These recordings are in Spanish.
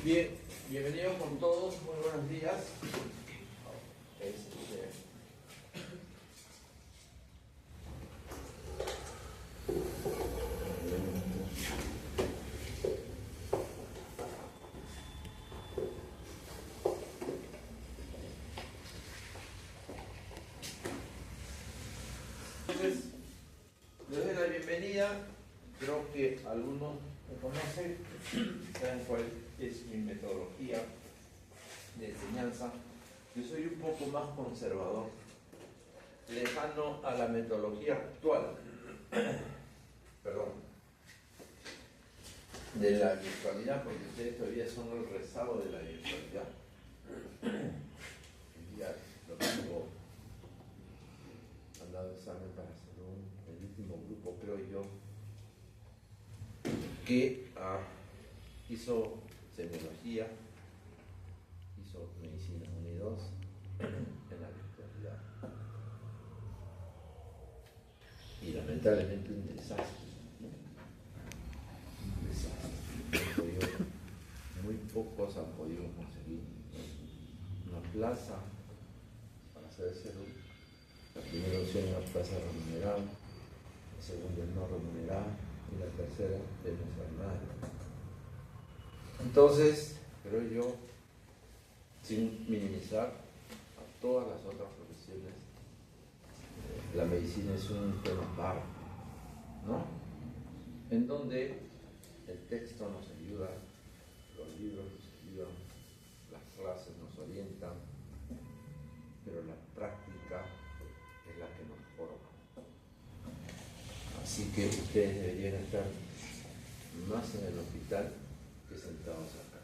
Bien, bienvenidos con todos, muy buenos días. Entonces, les doy la bienvenida. Creo que algunos me conocen, saben cuál es mi metodología de enseñanza. Yo soy un poco más conservador, lejano a la metodología actual, de la virtualidad, porque ustedes todavía son el rezago de la virtualidad. El día domingo han dado examen para hacer el último grupo, creo yo, que hizo semiología, hizo medicina 1 y 2 en la virtualidad. Y lamentablemente un desastre, ¿no? Un desastre. Muy pocos han podido conseguir una plaza para hacer salud. La primera opción es una plaza remunerada, la segunda es no remunerada y la tercera es no hacer nada. Entonces, creo yo, sin minimizar a todas las otras profesiones, la medicina es un tema aparte, ¿no? En donde el texto nos ayuda, los libros nos ayudan, las clases nos orientan, pero la práctica es la que nos forma. Así que ustedes deberían estar más en el hospital que sentados acá,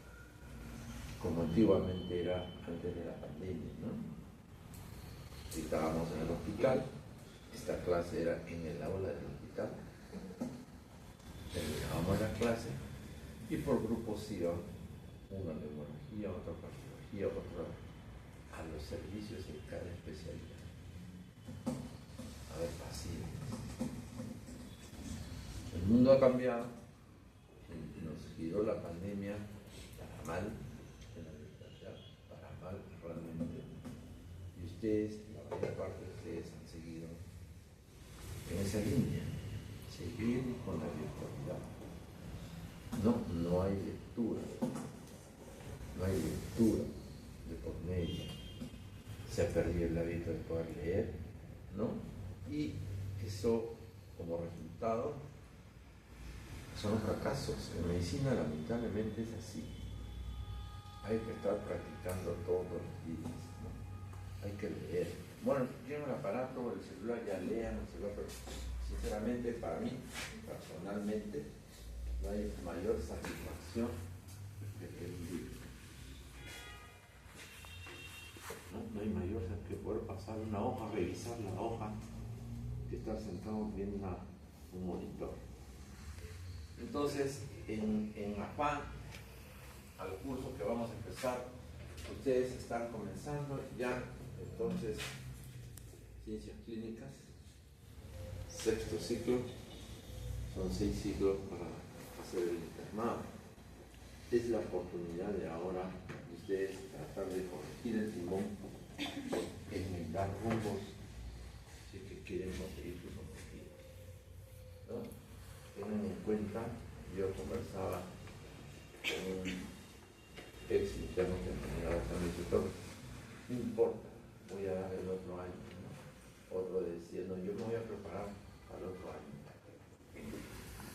como antiguamente era antes de la pandemia, ¿no? Si estábamos en el hospital, esta clase era en el aula del hospital, terminábamos la clase y por grupos iban, uno a neumología, otro a cardiología, otro a los servicios de cada especialidad, a ver pacientes. El mundo ha cambiado, nos giró la pandemia para mal, en la virtualidad, para mal realmente, y ustedes, la mayor parte de ustedes han seguido en esa línea, seguir con la virtualidad. No hay lectura, de por medio. Se ha perdido el hábito de poder leer, ¿no? Y eso, como resultado, son fracasos. En medicina, lamentablemente, es así. Hay que estar practicando todos los días, ¿no? Hay que leer. Bueno, tienen el aparato, el celular, ya lean el celular, pero sinceramente, para mí, personalmente, no hay mayor satisfacción que el libro. No hay mayor que poder pasar una hoja, revisar la hoja, que estar sentado viendo un monitor. Entonces, en afán al curso que vamos a empezar, ustedes están comenzando ya, entonces, ciencias clínicas, 6º ciclo, son 6 ciclos para hacer el internado. Es la oportunidad de ahora de ustedes tratar de corregir el timón, enmendar rumbos, si es que quieren conseguir sus objetivos, ¿no? Tengan en cuenta, yo conversaba con un ex interno que me dice, no importa, voy a dar el otro año, ¿no? Otro decía, no, yo me voy a preparar para el otro año.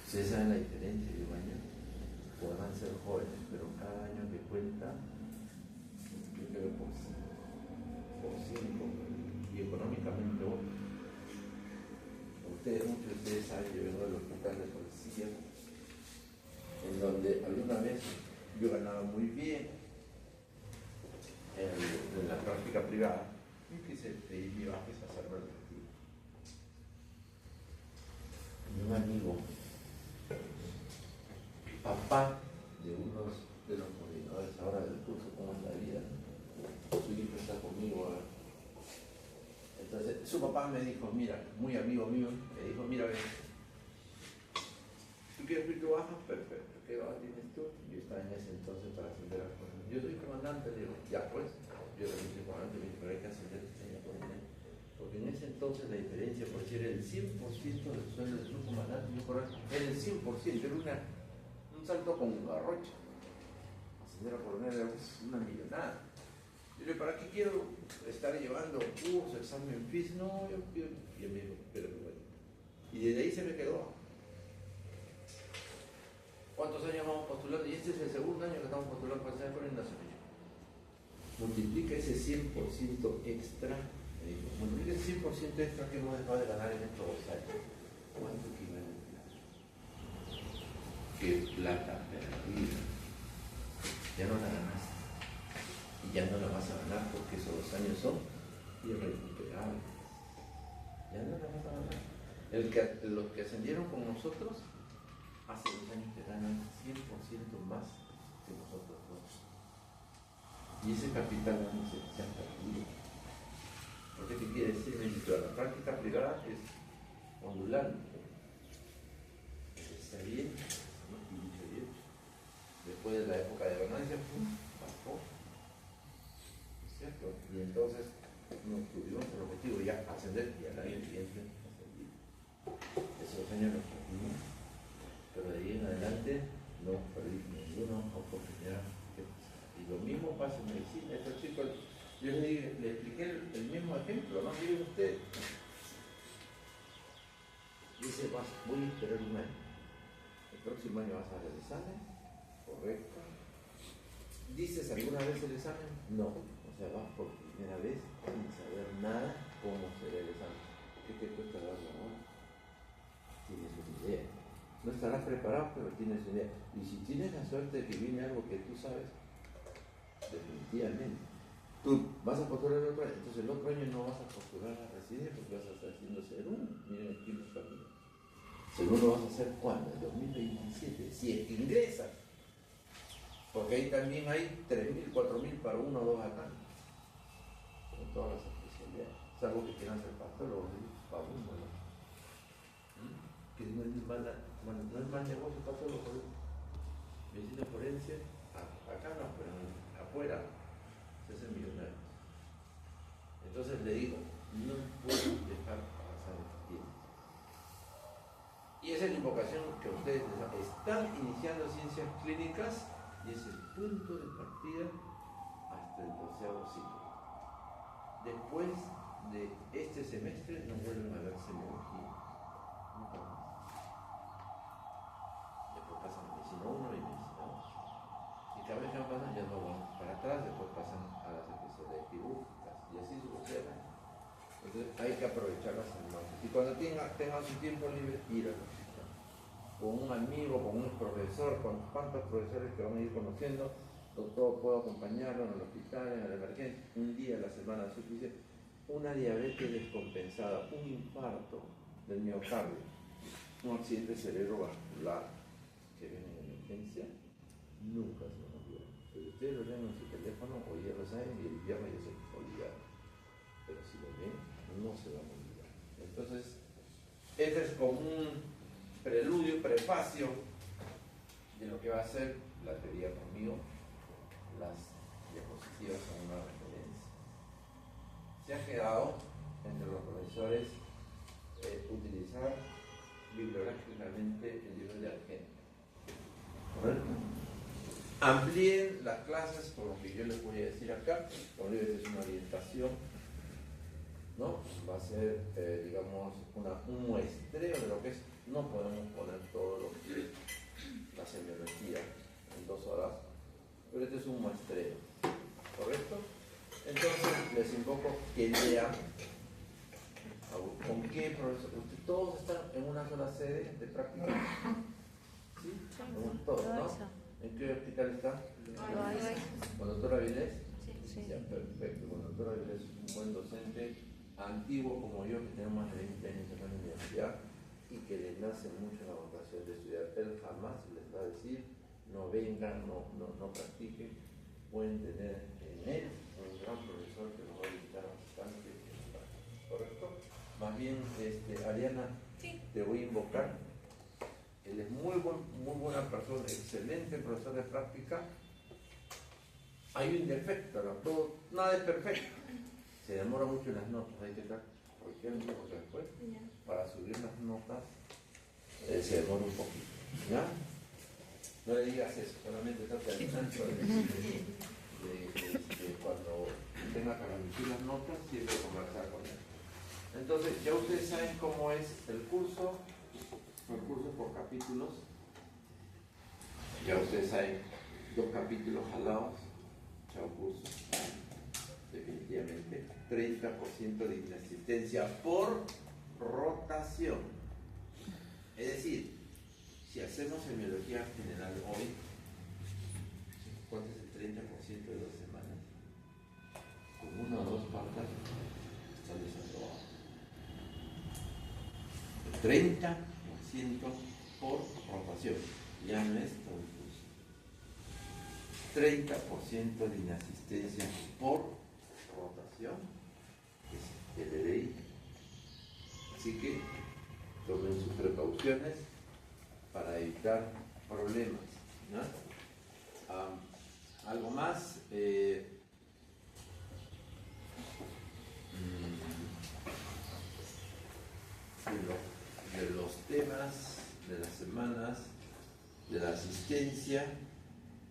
Ustedes saben la diferencia de un año, podrán ser jóvenes, pero cada año que cuenta, yo creo por 5, y económicamente otro. Muchos de ustedes saben, yo vengo del hospital de policía, en donde alguna vez yo ganaba muy bien en la práctica privada y quise pedir mi bajes a hacerme el retiro. Y un amigo, papá de uno de los coordinadores ahora del curso ¿Cómo es la vida?, su hijo está conmigo ahora. Entonces, su papá me dijo, mira, muy amigo mío, me dijo, mira, ven, ¿tú qué espíritu baja? Perfecto. ¿Qué baja tienes tú? Yo estaba en ese entonces para ascender a coronel. Yo soy comandante, le digo, ya pues, yo también soy comandante, me dice, pero hay que ascender este año a coronel. Porque en ese entonces la diferencia, por decir, el 100% del sueldo de un comandante y un coronel, era el 100%, era un salto con garrocha. Ascender a coronel era una millonada. Yo le digo, ¿para qué quiero estar llevando cursos, examen FIS? No, yo me dijo, pero bueno. Y desde ahí se me quedó. ¿Cuántos años vamos postulando? Y este es el segundo año que estamos postulando para ser coronel nacional. Multiplica ese 100% extra, me dijo, multiplica ese 100% extra que hemos dejado de ganar en estos 2 años. ¿Cuánto equivale en plata? ¿Qué plata perdida? Ya no la ganaste. Y ya no la vas a ganar porque esos 2 años son irrecuperables. Ya no la vas a ganar. Los que ascendieron con nosotros hace 2 años que ganan 100% más que nosotros dos. Y ese capital no se ha perdido. Porque ¿qué quiere decir? La práctica privada es ondulante. Está bien, y dicho y hecho. Después de la época de ganancia, bajó. ¿Cierto? Y entonces nos tuvimos el objetivo ya ascender y al año siguiente ascender. Esos años los perdimos, pero de ahí en adelante no perdí ninguna oportunidad que pasar. Y lo mismo pasa en medicina. Estos chicos, yo le expliqué el mismo ejemplo, ¿no? Miren usted. Dice, voy a esperar 1 año. El próximo año vas a hacer el examen, correcto. ¿Dices alguna vez el examen? No. O sea, vas por primera vez sin saber nada cómo será el examen. ¿Qué te cuesta darlo ahora? Tienes una idea. No estarás preparado, pero tienes una idea. Y si tienes la suerte de que viene algo que tú sabes, definitivamente, tú vas a postular el otro año, entonces el otro año no vas a postular a residencia porque vas a estar haciendo C1. Miren aquí los caminos. C1 lo vas a hacer ¿cuándo? En 2027, si es que ingresas. Porque ahí también hay 3.000, 4.000 para 1 o 2 acá. Con todas las especialidades. Salvo que quieran ser pastólogos, para uno, ¿no? Que no es mal negocio pastólogo. Medicina forense, acá no, pero afuera se hacen millonarios. Entonces le digo, no puedo dejar pasar el tiempo. Y esa es la invocación que ustedes están iniciando ciencias clínicas. Y es el punto de partida hasta el 12º ciclo. Después de este semestre no vuelven a ver semiología. Nunca más. Después pasan a medicina 1 y medicina 2. Y cada vez que pasan ya no van para atrás, después pasan a las especialidades quirúrgicas y así sucesivamente. Entonces hay que aprovechar las máximo. Y cuando tengan su tiempo libre, ir al hospital. Con un amigo, con un profesor, con cuantos profesores que van a ir conociendo, doctor, puedo acompañarlo en el hospital, en la emergencia, un día a la semana es suficiente. Una diabetes descompensada, un infarto del miocardio, un accidente cerebrovascular que ven en emergencia, nunca se van a olvidar. Pero ustedes lo ven en su teléfono, hoy ya lo saben y el viernes ya se les olvidaron. Pero si lo ven, no se van a olvidar. Entonces, este es como un preludio, prefacio de lo que va a ser la teoría conmigo. Las diapositivas son una referencia. Se ha quedado entre los profesores utilizar bibliográficamente el libro de Argento. ¿Correcto? Amplíen las clases por lo que yo les voy a decir acá. Como digo, esta es una orientación, ¿no? Va a ser, digamos, un muestreo de lo que es. No podemos poner todo lo que es la semiología en 2 horas, pero este es un muestreo, ¿correcto? Entonces les invoco que lean con qué profesor. Ustedes todos están en una sola sede de práctica. ¿Sí? Todos, ¿no? ¿En qué hospital están? ¿Con la doctora Vilés? Sí. Ya, perfecto. Con la doctora Vilés es un buen docente, antiguo como yo, que tenemos más de 20 años en la universidad y que les nace mucho la vocación de estudiar. Él jamás les va a decir, no vengan, no practiquen. Pueden tener en él un gran profesor que nos va a visitar bastante. ¿Correcto? Más bien, Ariana, sí, te voy a invocar Él es muy buena persona, excelente profesor de práctica. Hay un defecto, ¿no? Nada es perfecto. Se demora mucho en las notas, hay que estar corrigiendo porque después, para subir las notas, se demora un poquito. ¿Ya? No le digas eso, solamente trata de cuando tenga que reducir las notas, siempre conversar con él. Entonces, ya ustedes saben cómo es el curso por capítulos. Ya ustedes saben, 2 capítulos jalados, chao curso. Definitivamente, 30% de inasistencia por rotación. Es decir, si hacemos semiología general hoy, ¿cuánto es el 30% de 2 semanas? Con 1 o 2 partes está desaprobado. El 30% por rotación, ya no es todo el curso. 30% de inasistencia por rotación es el LDI. Así que tomen sus precauciones para evitar problemas, ¿no? Algo más. De los temas de las semanas de la asistencia,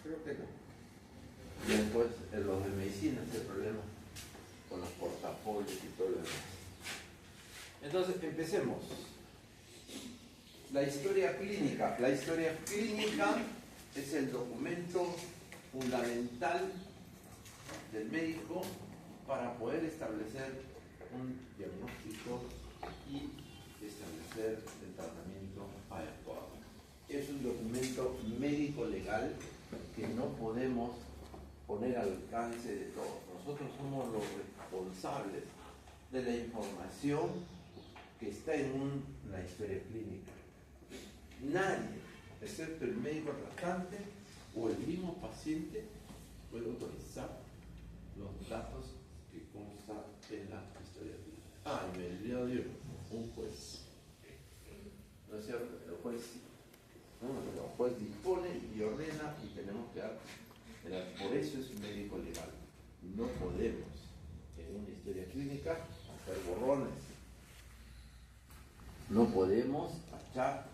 creo que no. Y después los de medicina, ese problema con los portafolios y todo lo demás. Entonces, empecemos. La historia clínica. La historia clínica es el documento fundamental del médico para poder establecer un diagnóstico y establecer el tratamiento adecuado. Es un documento médico-legal que no podemos poner al alcance de todos. Nosotros somos los responsables de la información que está en la historia clínica. Nadie, excepto el médico tratante o el mismo paciente, puede autorizar los datos que constan en la historia clínica. Y me dio un juez. ¿No es cierto? El juez dispone y ordena y tenemos que dar. Por eso es un médico legal. No podemos, en una historia clínica, hacer borrones. No podemos tachar,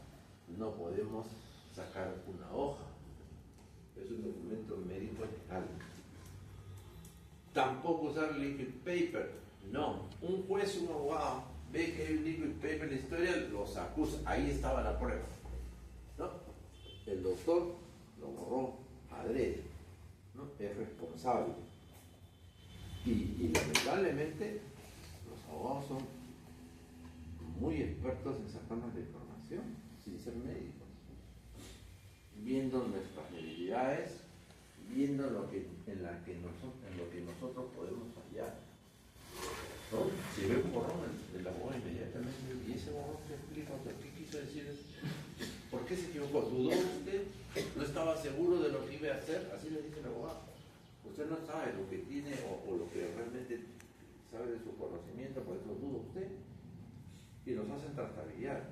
no podemos sacar una hoja. Es un documento médico legal. Tampoco usar liquid paper. No. Un juez, un abogado, ve que hay un liquid paper en la historia, los acusa. Ahí estaba la prueba. ¿No? El doctor lo borró adrede. ¿No? Es responsable. Y lamentablemente los abogados son muy expertos en sacarnos la información sin ser médicos, viendo nuestras debilidades, viendo en lo que nosotros podemos fallar, ¿no? Si ve un borrón, el abogado inmediatamente, ¿y ese borrón qué explica? ¿Qué quiso decir? ¿Por qué se equivocó? ¿Dudó usted? ¿No estaba seguro de lo que iba a hacer? Así le dice el abogado. Usted no sabe lo que tiene o lo que realmente sabe de su conocimiento, por eso duda usted. Y nos hacen trastabillar.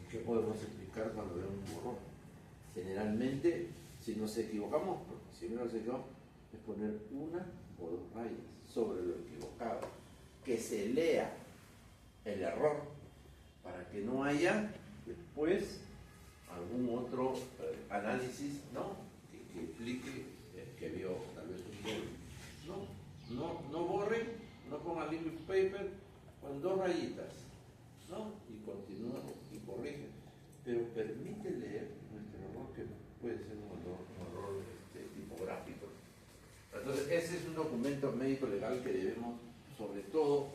¿Qué podemos explicar cuando vemos un borrón? Generalmente, si nos equivocamos, si no nos equivocamos, es poner 1 o 2 rayas sobre lo equivocado. Que se lea el error para que no haya después algún otro análisis, ¿no? que explique que vio tal vez un doble. No borre, no ponga liquid paper con 2 rayitas, ¿no? Y continúa y corrige. Pero permite leer nuestro error, que puede ser un error tipográfico. Entonces, ese es un documento médico legal que debemos, sobre todo,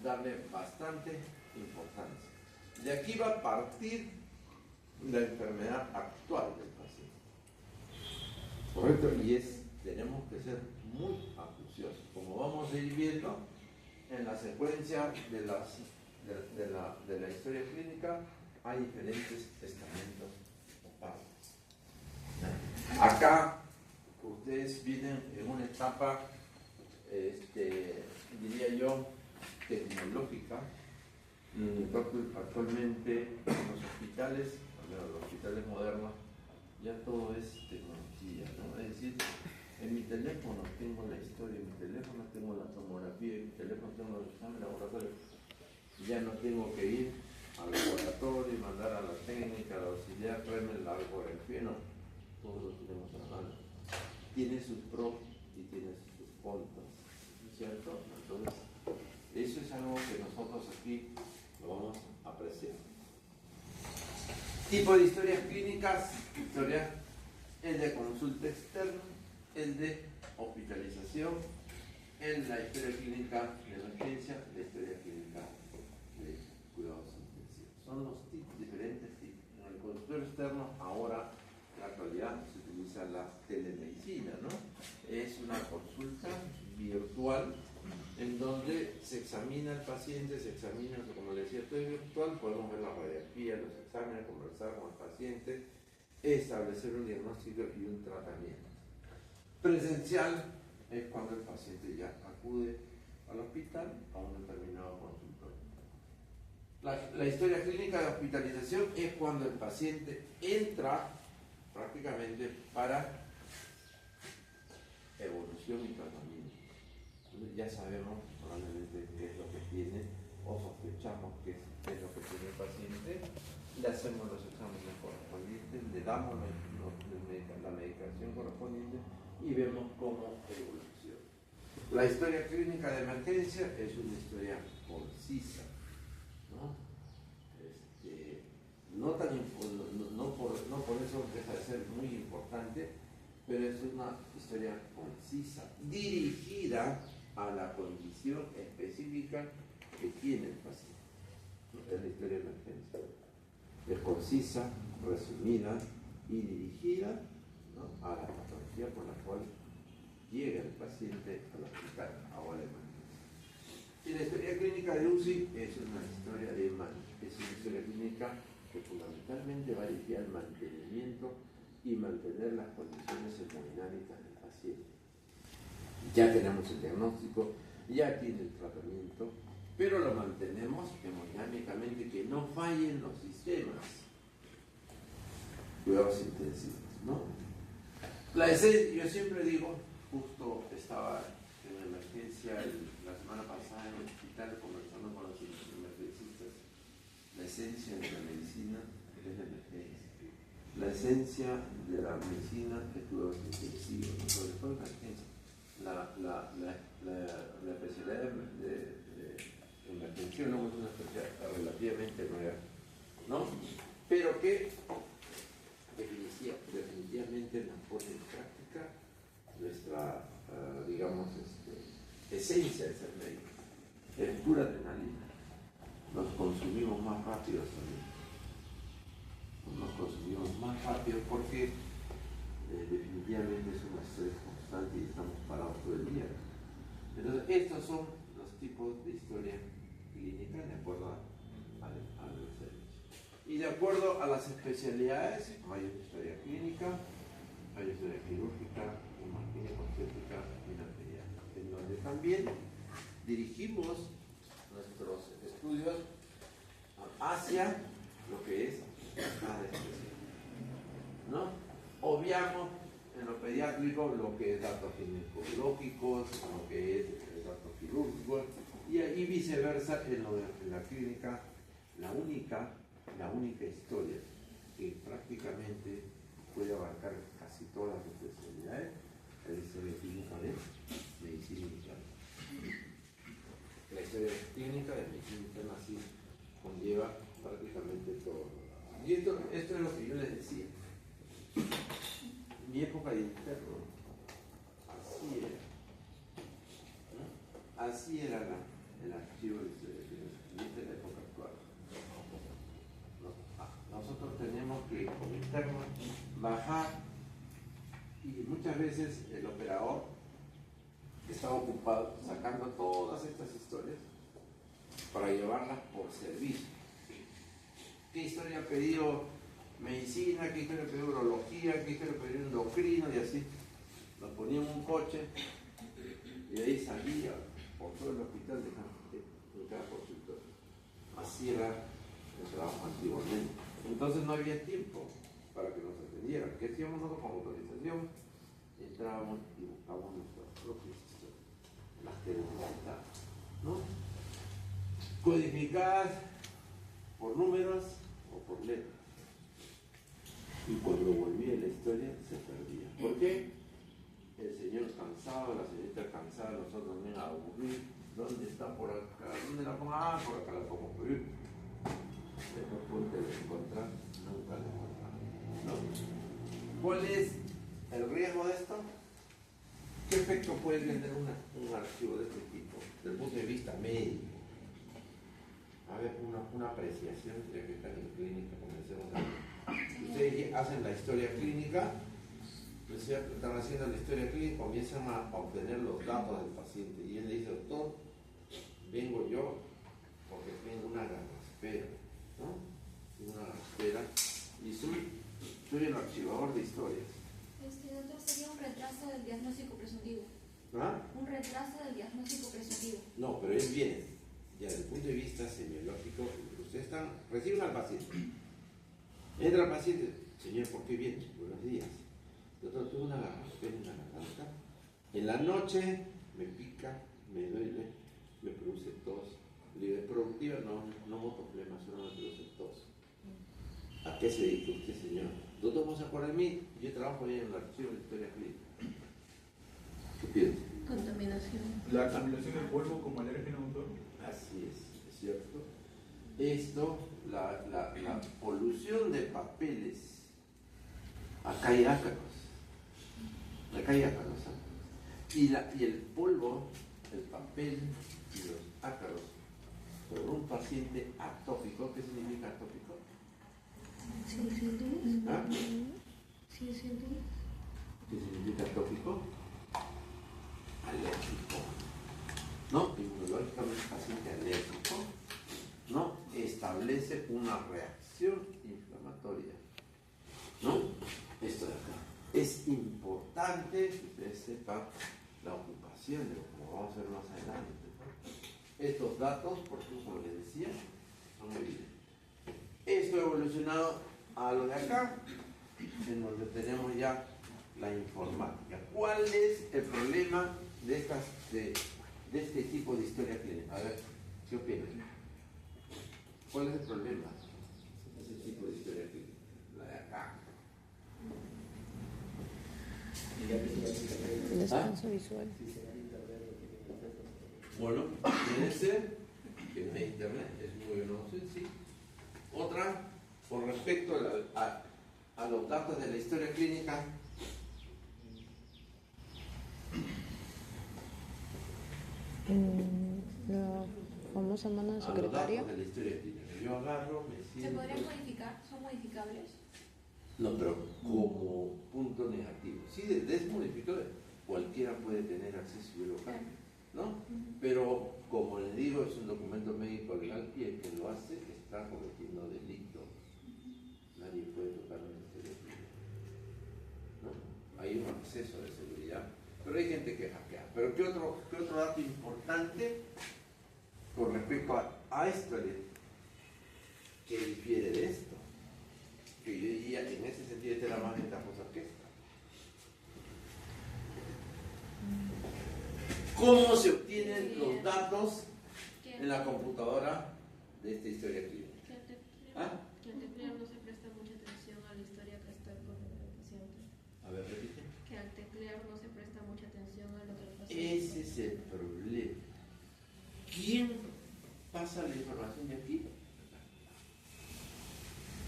darle bastante importancia. De aquí va a partir la enfermedad actual del paciente. ¿Correcto? Y tenemos que ser muy acuciosos. Como vamos a ir viendo en la secuencia de la historia clínica, hay diferentes estamentos o partes. Acá ustedes vienen en una etapa, diría yo, tecnológica. Actualmente en los hospitales, al pero los hospitales modernos ya todo es tecnología, ¿no? Es decir, en mi teléfono tengo la historia, en mi teléfono tengo la tomografía, en mi teléfono tengo los exámenes laboratorios. Ya no tengo que ir al laboratorio y mandar a la técnica, al auxiliar, traerme la ecografía, no. Todo lo tenemos a la mano. Tiene sus pros y tiene sus contras, ¿no es cierto? Entonces, eso es algo que nosotros aquí lo vamos a apreciar. Tipo de historias clínicas, el de consulta externa, el de hospitalización, la historia clínica de emergencia, la historia clínica de cuidados intensivos. Son los diferentes tipos. En el consultorio externo, ahora, en la actualidad, se utiliza la telemedicina, ¿no? Es una consulta virtual en donde se examina al paciente, como le decía, todo es virtual, podemos ver la radiografía, los exámenes, conversar con el paciente, establecer un diagnóstico y un tratamiento. Presencial es cuando el paciente ya acude al hospital a un determinado consultorio. La historia clínica de hospitalización es cuando el paciente entra prácticamente para evolución y tratamiento. Entonces ya sabemos probablemente qué es lo que tiene o sospechamos qué es lo que tiene el paciente, le hacemos los exámenes correspondientes, le damos la medicación correspondiente y vemos cómo evoluciona. La historia clínica de emergencia es una historia concisa, ¿no? No por eso deja de ser muy importante, pero es una historia concisa, dirigida a la condición específica que tiene el paciente. Es la historia de emergencia. Es concisa, resumida y dirigida, ¿no?, a la patología por la cual llega el paciente al hospital o a la emergencia. Y la historia clínica de UCI es una historia clínica que fundamentalmente va dirigida al mantenimiento y mantener las condiciones hemodinámicas del paciente. Ya tenemos el diagnóstico, ya tiene el tratamiento, pero lo mantenemos hemodinámicamente, que no fallen los sistemas. Cuidados intensivos, ¿no? Yo siempre digo, justo estaba en emergencia la semana pasada en el hospital conversando con los emergencistas. La esencia de la medicina es la emergencia. La esencia de la medicina es cuidados intensivos, ¿no? Sobre todo emergencia. La especialidad de emergenciólogo es una especialidad relativamente nueva, ¿no? Pero que definitivamente nos pone en práctica nuestra, esencia de ser médico. Es pura adrenalina. Nos consumimos más rápido también. Nos consumimos más rápido porque definitivamente es un estrés constante y estamos parados todo el día. Entonces, estos son los tipos de historia clínica de acuerdo al servicio. Y de acuerdo a las especialidades, hay una historia clínica, hay historia quirúrgica, una ginecobstétrica y una pediátrica, en donde también dirigimos nuestros estudios hacia lo que es cada especialidad, ¿no? Obviamos en lo pediátrico lo que es datos ginecológicos, lo que es datos quirúrgicos, y viceversa en la clínica, la única historia que prácticamente puede abarcar casi todas las especialidades es la historia clínica de medicina interna. La historia clínica de medicina interna sí conlleva prácticamente todo. Y esto es lo que yo les decía. En mi época de interno, así era. ¿No? Así era el archivo de historia clínica. Y esta es la época actual. Nosotros tenemos que, como interno, bajar, y muchas veces el operador está ocupado sacando todas estas historias para llevarlas por servicio. ¿Qué historia ha pedido medicina? ¿Qué historia ha pedido urología? ¿Qué historia ha pedido endocrino? Y así. Nos ponían un coche y de ahí salía por todo el hospital de cada consultorio. Así era el trabajo antiguamente. Entonces no había tiempo para que nos atendieran. ¿Qué hacíamos nosotros con autorización? Entrábamos y buscábamos nuestras propias historias, las que necesitábamos, ¿no? Codificadas por números o por letras. Y cuando volvía la historia se perdía. ¿Por qué? El señor cansado, la señorita cansada, nosotros también aburridos. ¿Dónde está? Por acá. ¿Dónde la pongo? Ah, por acá la pongo. Después punto de encontrar, nunca la encontramos, ¿no? ¿Cuál es el riesgo de esto? ¿Qué efecto puede tener un archivo de este tipo desde el punto de vista médico? A ver, una apreciación, ya que están en clínica, comencemos a... Ustedes hacen la historia clínica, ¿no es cierto? Están haciendo la historia clínica, comienzan a obtener los datos del paciente y él le dice, doctor, vengo yo porque tengo una garraspera, ¿no? Una garraspera y soy el archivador de historias. Doctor, sería un retraso del diagnóstico presuntivo. ¿Ah? Un retraso del diagnóstico presuntivo. No, pero él viene, ya desde el punto de vista semiológico, ustedes reciben al paciente. Entra el paciente, señor, ¿por qué viene? Buenos días. Doctor, tuve una garraspera en la garganta. En la noche me pica, me duele, me produce tos. Le digo, ¿es productiva? No moto flema, solo me produce tos. ¿A qué se dedica usted, señor? Doctor, vamos a por mí. Yo trabajo ahí en el archivo de historia clínica. ¿Qué piensa? Contaminación. La acumulación de polvo como alérgeno, doctor. Así es cierto. Esto, la polución de papeles. Acá hay ácaros. ¿Ah? Y el polvo, el papel y los ácaros sobre un paciente atópico. ¿Qué significa atópico? ¿Ah? Sí, siento. ¿Qué significa atópico? Alérgico. ¿No? Inmunológicamente el paciente alérgico, ¿no? Establece una reacción inflamatoria, ¿no? Esto de acá. Es importante que ustedes sepan la ocupación, como vamos a ver más adelante, ¿no? Estos datos, porque como les decía, son evidentes. Esto ha evolucionado a lo de acá, en donde tenemos ya la informática. ¿Cuál es el problema de este tipo de historia clínica? A ver, ¿qué opinan? ¿Cuál es el problema de ese tipo de historia clínica? La de acá. El descanso visual. Bueno, puede ser que no hay internet, es muy bueno, sí. Otra, con respecto a los datos de la historia clínica, La famosa mano de a los secretaria. datos de la historia clínica. Yo agarro, me ¿Se siento... podrían modificar? ¿Son modificables? No, pero como punto negativo. Sí, desmodificable. Cualquiera puede tener acceso y lo cambia, ¿no? Pero, como les digo, es un documento médico legal y el que lo hace está cometiendo delito. Nadie puede tocar una historia clínica, ¿no? Hay un acceso de seguridad, pero hay gente que hackea. Pero ¿qué otro dato importante con respecto a esto que difiere de esto? Que yo diría, en ese sentido, esta era más ventajosa que esta. ¿Cómo se obtienen los datos en la computadora de esta historia clínica? ¿Ah? Que al teclear no se presta mucha atención a la historia que está con el paciente. A ver, repite. Que al teclear no se presta mucha atención a lo que el paciente. Ese es el problema. ¿Quién pasa la información de aquí?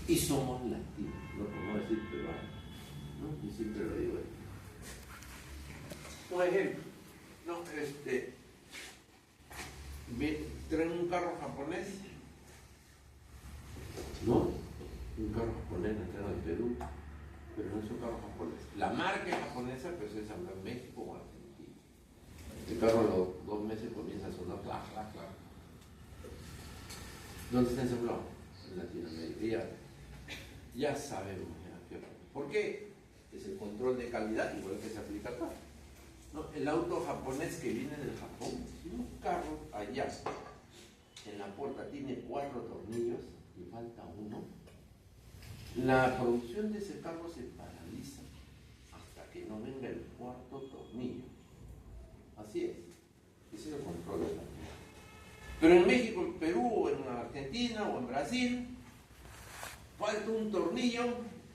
Y somos latinos, no por no decir peruanos, ¿no? Yo siempre lo digo. Un ejemplo, no, traen un carro japonés, ¿no? Un carro japonés nacido en Perú, pero no es un carro japonés. La marca es japonesa, pero se ensambla en México o Argentina. El carro a los 2 meses comienza a sonar clac, clac, clac. ¿Dónde está ensamblado? En Latinoamérica. Ya sabemos ya. ¿Por qué? Es el control de calidad, igual que se aplica acá. ¿No? El auto japonés que viene del Japón, si un carro allá en la puerta tiene 4 tornillos y falta uno, La producción de ese carro se paraliza hasta que no venga el cuarto tornillo. Así es. Ese es el control de la vida. Pero en México, en Perú, o en Argentina, o en Brasil, falta un tornillo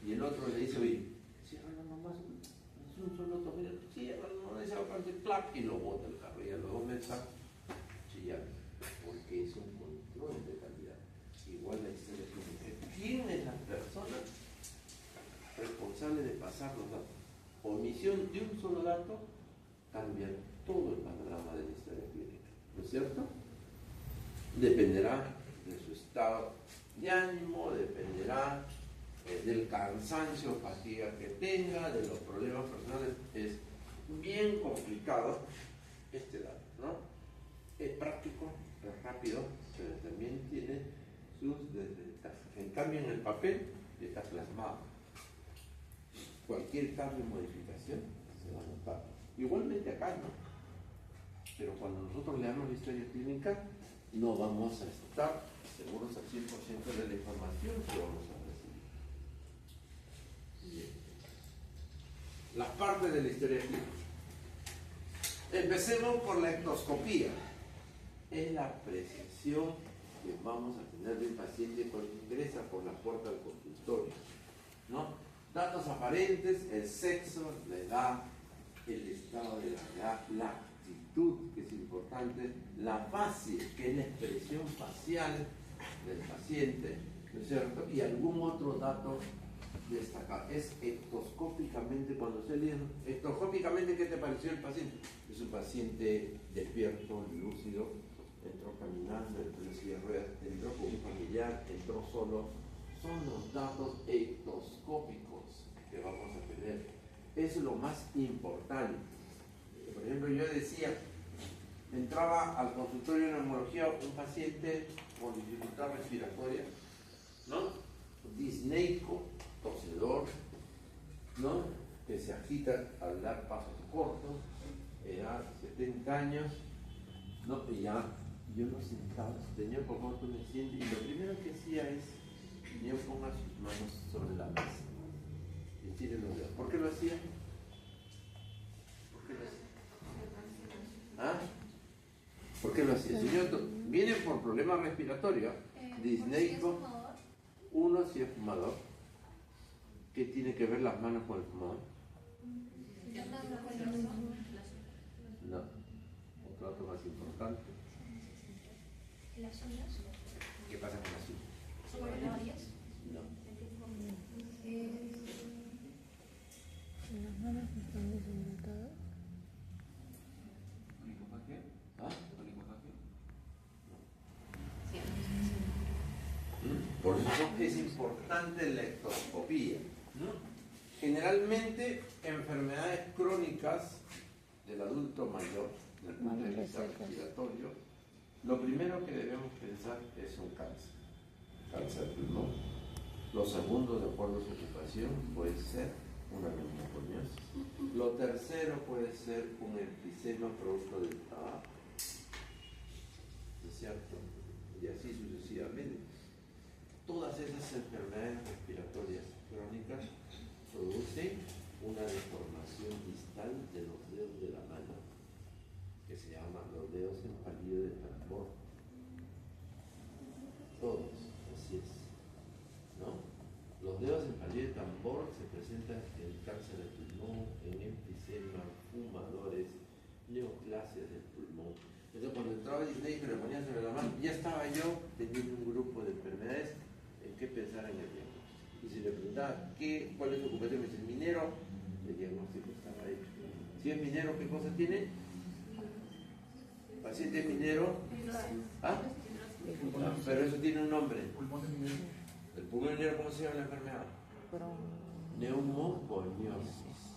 y el otro le dice, oye, ciérralo nomás, es un solo tornillo, ciérralo, no le falta el clap y lo bota el carro. Y a los 2 meses está chillando, porque es un control de calidad. Igual la historia clínica. ¿Quién es la persona responsable de pasar los datos? Omisión de un solo dato cambia todo el panorama de la historia clínica, ¿no es cierto? Dependerá de su estado de ánimo, dependerá del cansancio o fatiga que tenga, de los problemas personales. Es bien complicado este dato, ¿no? Es práctico, es rápido, pero también tiene sus desventajas. En cambio, en el papel está plasmado. Cualquier cambio o modificación se va a notar. Igualmente acá, ¿no? Pero cuando nosotros leamos la historia clínica, no vamos a estar seguros al 100% de la información que vamos a recibir. Bien. Las partes de la historia clínica. Empecemos por la ectoscopía. Es la apreciación que vamos a tener del paciente cuando ingresa por la puerta del consultorio, ¿no? Datos aparentes: el sexo, la edad, el estado de la edad, la actitud, que es importante, la fase, que es la expresión facial del paciente, ¿no es cierto? Y algún otro dato destacado. Es ectoscópicamente, cuando se lee, ectoscópicamente, ¿qué te pareció el paciente? Es un paciente despierto, lúcido, entró caminando, entró en silla de ruedas, entró con un familiar, entró solo. Son los datos ectoscópicos que vamos a tener. Es lo más importante. Por ejemplo, yo decía, entraba al consultorio de neumología un paciente con dificultad respiratoria, ¿no? Disneico, tosedor, ¿no? Que se agita al dar pasos cortos, edad 70 años, ¿no? Y ya yo lo sentaba, señor, por favor, tú me sientes, y lo primero que hacía es, yo ponga sus manos sobre la mesa y tire los dedos. ¿Por qué lo hacía? ¿Por qué lo hacía? ¿Ah? ¿Por qué lo hacía? Señor, viene por problemas respiratorios, disneico, uno si es fumador. ¿Qué tiene que ver las manos con el fumador? No. Otro dato más importante. ¿Las uñas? ¿Qué pasa con las uñas? ¿Solidarias? No. Las manos están deshidratadas. ¿Ah? Por eso es importante la ectoscopía, ¿no? Generalmente, enfermedades crónicas del adulto mayor, desde el punto de vista respiratorio, lo primero que debemos pensar es un cáncer de pulmón. Lo segundo, de acuerdo a su ocupación, puede ser una neumoconiosis. Lo tercero puede ser un enfisema producto del tabaco, ¿no es cierto? Y así sucesivamente. Todas esas enfermedades respiratorias crónicas producen una deformación distal de los dedos de la mano, que se llama los dedos en palillo de tambor. Todos, así es, ¿no? Los dedos en palillo de tambor se presentan en cáncer de pulmón, en enfisema, fumadores, neoplasias del pulmón. Entonces, cuando entraba Disney y me lo ponía sobre la mano, ya estaba yo teniendo un grupo de enfermedades en qué pensar en el diagnóstico. Y si le preguntaba cuál es su ocupación, me dice minero, el diagnóstico estaba hecho. Si es minero, ¿qué cosa tiene? Paciente minero. ¿Ah? Ah, pero eso tiene un nombre. El pulmón minero, ¿cómo se llama la enfermedad? Neumoconiosis,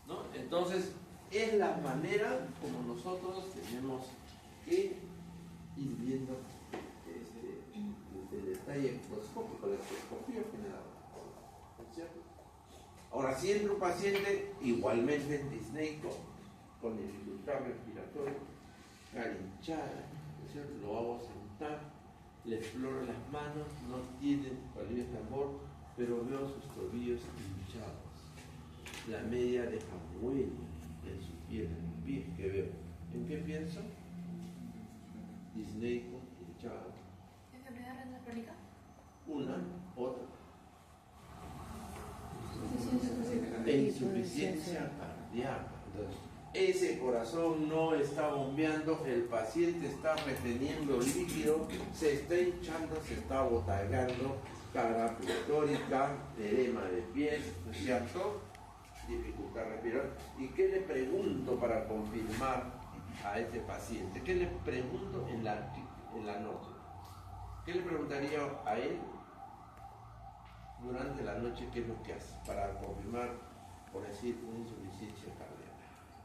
¿no? Entonces, es la manera como nosotros tenemos que ir viendo el detalle ectoscópico, la ectoscopía general, ¿cierto? Ahora, si entra un paciente igualmente disneico, con dificultad respiratoria, cara hinchada, ¿cierto? Lo hago sentar, le exploro las manos, no tiene palillo de tambor, pero veo sus tobillos hinchados. La media deja huella en su piel, en el pie que veo. ¿En qué pienso? Disneico, hinchado. ¿Enfermedad renal crónica? Una, otra. E insuficiencia cardíaca. Entonces, ese corazón no está bombeando, el paciente está reteniendo líquido, se está hinchando, se está botagando, cara pletórica, edema de pies, ¿no es cierto? Dificultad respirar. ¿Y qué le pregunto para confirmar a este paciente? ¿Qué le pregunto en la noche? ¿Qué le preguntaría a él durante la noche? ¿Qué es lo que hace para confirmar, por decir, una insuficiencia cardíaca?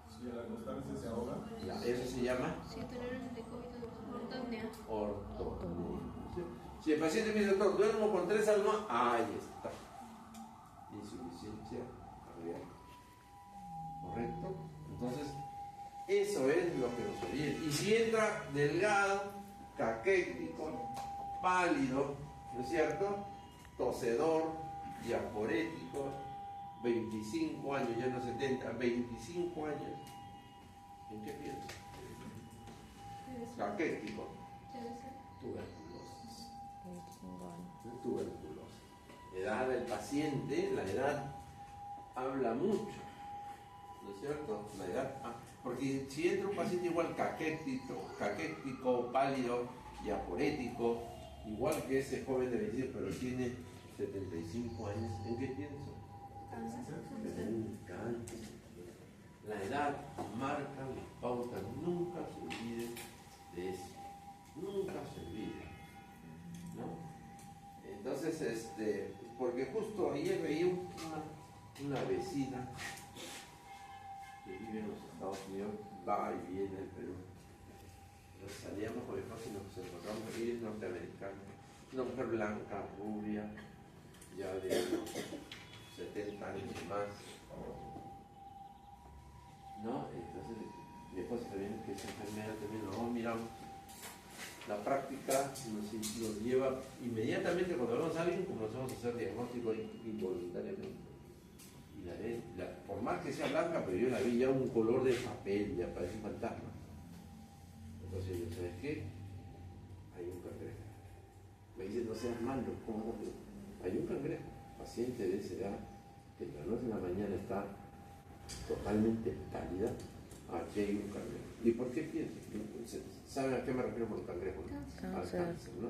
Si al acostarse se ahoga. Eso se llama Si tener un decúbito, ortopnea. ortopnea. Si el paciente me dice, doctor, duermo con 3 almohadas, ahí está. Insuficiencia cardíaca. ¿Correcto? Entonces, eso es lo que nos orienta. Y si entra delgado, caquético, pálido, ¿no es cierto? Tosedor, diaforético, 25 años, ya no 70, 25 años. ¿En qué pienso? Caquético. Tuberculosis. 25 años. Tuberculosis. Edad del paciente, la edad habla mucho, ¿no es cierto? La edad, porque si entra un paciente igual caquético, pálido, diaforético, igual que ese joven de 25, pero tiene 75 años, ¿en qué pienso? En un cáncer. La edad marca la pauta, nunca se olvide de eso, nunca se olvide, ¿no? Entonces, porque justo ayer veía una vecina que vive en los Estados Unidos, va y viene al Perú. Nos salíamos con el y nos encontramos aquí, es norteamericana, una mujer blanca, rubia, ya de unos 70 años y más, ¿no? Entonces mi esposa también, que es enfermera, también nos miramos. La práctica nos lleva inmediatamente cuando vemos a alguien, comenzamos a hacer diagnóstico involuntariamente. Y por más que sea blanca, pero yo la vi ya un color de papel, ya parece un fantasma. Entonces yo, ¿sabes qué? Hay un cangrejo. Me dice, no seas malo, ¿cómo no? Hay un cangrejo, paciente de esa edad, que la noche en la mañana está totalmente pálida. Aquí hay un cangrejo. ¿Y por qué pienso? ¿Saben a qué me refiero con cangrejo? Al cáncer, ¿no?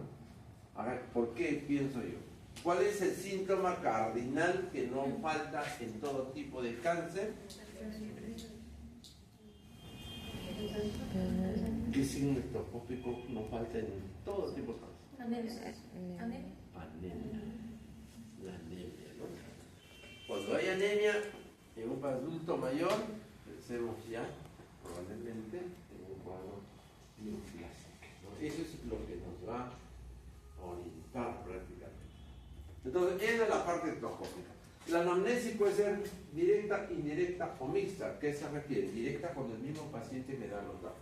Ahora, ¿por qué pienso yo? ¿Cuál es el síntoma cardinal que no falta en todo tipo de cáncer? ¿Qué signo estrobótico no falta en todo tipo de cáncer? Anemia. Anemia. La anemia, ¿no? Cuando hay anemia en un adulto mayor, pensemos ya, probablemente, en un cuadro neoplásico, ¿no? Eso es lo que nos va a orientar prácticamente. Entonces, esa es la parte estrobótica. La anamnesis puede ser directa, indirecta o mixta. ¿Qué se refiere? Directa cuando el mismo paciente me da los datos.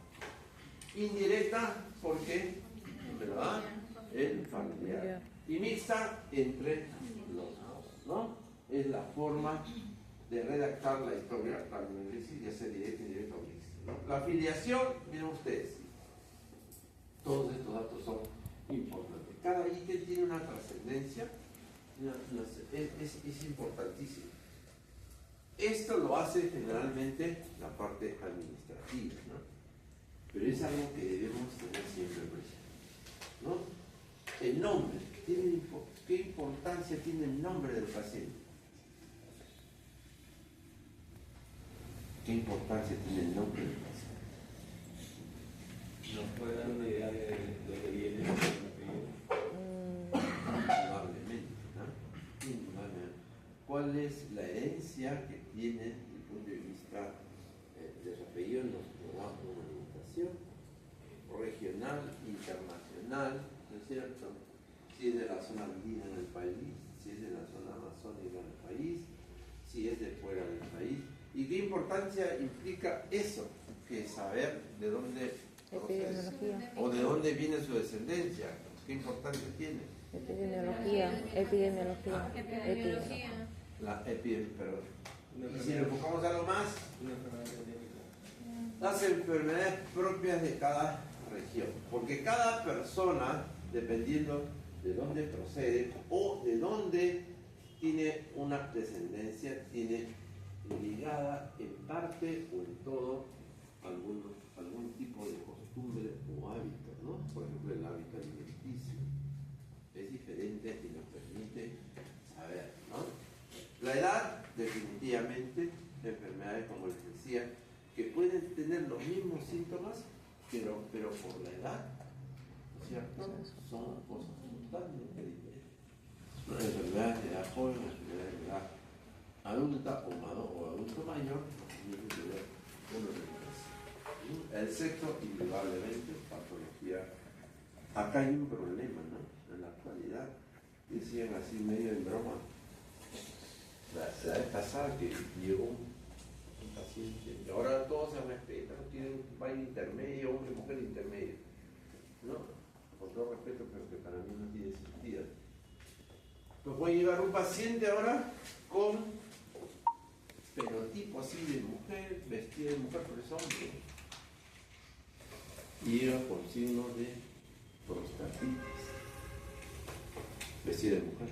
Indirecta porque, ¿verdad? El familiar. Y mixta entre los dos, ¿no? Es la forma de redactar la historia, la anamnesis, ya sea directa, indirecta o mixta, ¿no? La afiliación, miren ustedes, todos estos datos son importantes. Cada ítem tiene una trascendencia. Es importantísimo. Esto lo hace generalmente la parte administrativa, ¿no? Pero es algo que debemos tener siempre presente, ¿no? El nombre, ¿qué importancia tiene el nombre del paciente? ¿Qué importancia tiene el nombre del paciente? ¿Nos puede dar una idea de dónde viene el apellido? Indudablemente, ¿no? Indudablemente. ¿Cuál es la herencia que tiene desde el punto de vista de su apellido? Nos da una orientación regional, internacional, ¿no es cierto? Si es de la zona andina del país, si es de la zona amazónica del país, si es de fuera del país. ¿Y qué importancia implica eso? Que saber de dónde procede o de dónde viene su descendencia. ¿Qué importancia tiene? Epidemiología. Epidemiología. Epidemiología. La pero y si le enfocamos algo más, Una enfermedad genética. las enfermedades propias de cada región, porque cada persona, dependiendo de dónde procede o de dónde tiene una descendencia, tiene ligada en parte o en todo algún tipo de costumbre o hábito, ¿no? Por ejemplo, el hábito alimenticio es diferente y nos permite saber, ¿no? La edad, definitivamente, enfermedades como les decía, que pueden tener los mismos síntomas, pero por la edad, ¿no es cierto? Son cosas totalmente diferentes. ¿No? Enfermedades de edad joven, enfermedades de edad adulta o adulto mayor, no tienen que ver con los demás. El sexo, indudablemente, patología. Acá hay un problema, ¿no? En la actualidad, decían así medio en broma, la vez pasada que llegó un paciente, y ahora todos se respetan, tienen un baile intermedio, hombre y mujer intermedio. No, con todo respeto, pero que para mí no tiene sentido. Pues puede llegar un paciente ahora con fenotipo así de mujer, vestida de mujer, pero es hombre. Y llega con signos de prostatitis, vestida de mujer.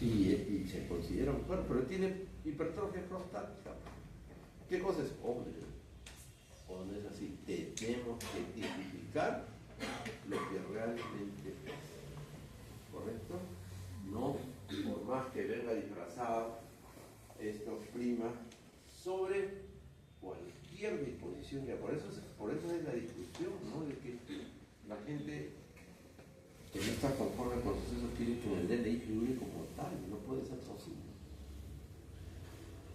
Y se considera mujer, pero tiene hipertrofia prostática. ¿Qué cosa es hombre? O no es así. Tenemos que identificar lo que realmente es. ¿Correcto? No, por más que venga disfrazado, esto prima sobre cualquier disposición. Por eso es la discusión, ¿no? De que la gente que no está conforme con sus procesos quiere que el DNI figure como tal, no puede ser posible.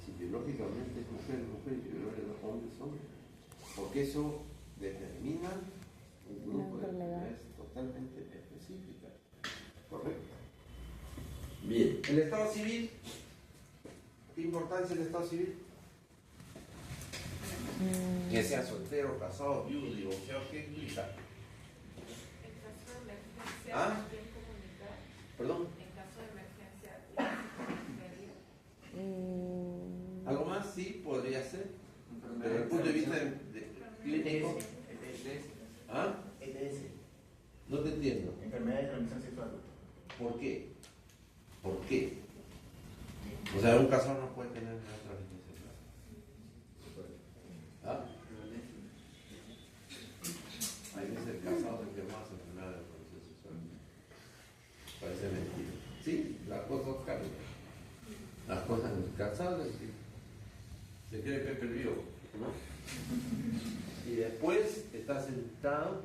Si biológicamente es mujer, y biológicamente hombre es hombre. Porque eso determina un grupo de enfermedades totalmente específicas. ¿Correcto? Bien. ¿El estado civil? ¿Qué importancia el estado civil? Que sea soltero, casado, viudo, divorciado, ¿qué implica? En caso de emergencia, ¿Ah? ¿quién comunicar? ¿Perdón? En caso de emergencia, ¿quién comunicaría? ¿Algo más? Sí, podría ser. Desde el punto de vista clínico. ¿Ah? ETS, No te entiendo. enfermedad de transmisión sexual. ¿Por qué? ¿Por qué? O sea, un casado no puede tener una transmisión sexual. ¿Ah? Hay veces casados en que más enfermedad de transmisión sexual. Parece mentira. Sí, las cosas cambian. Las cosas en el casado se cree Pepe el Vivo, ¿no? Y después está sentado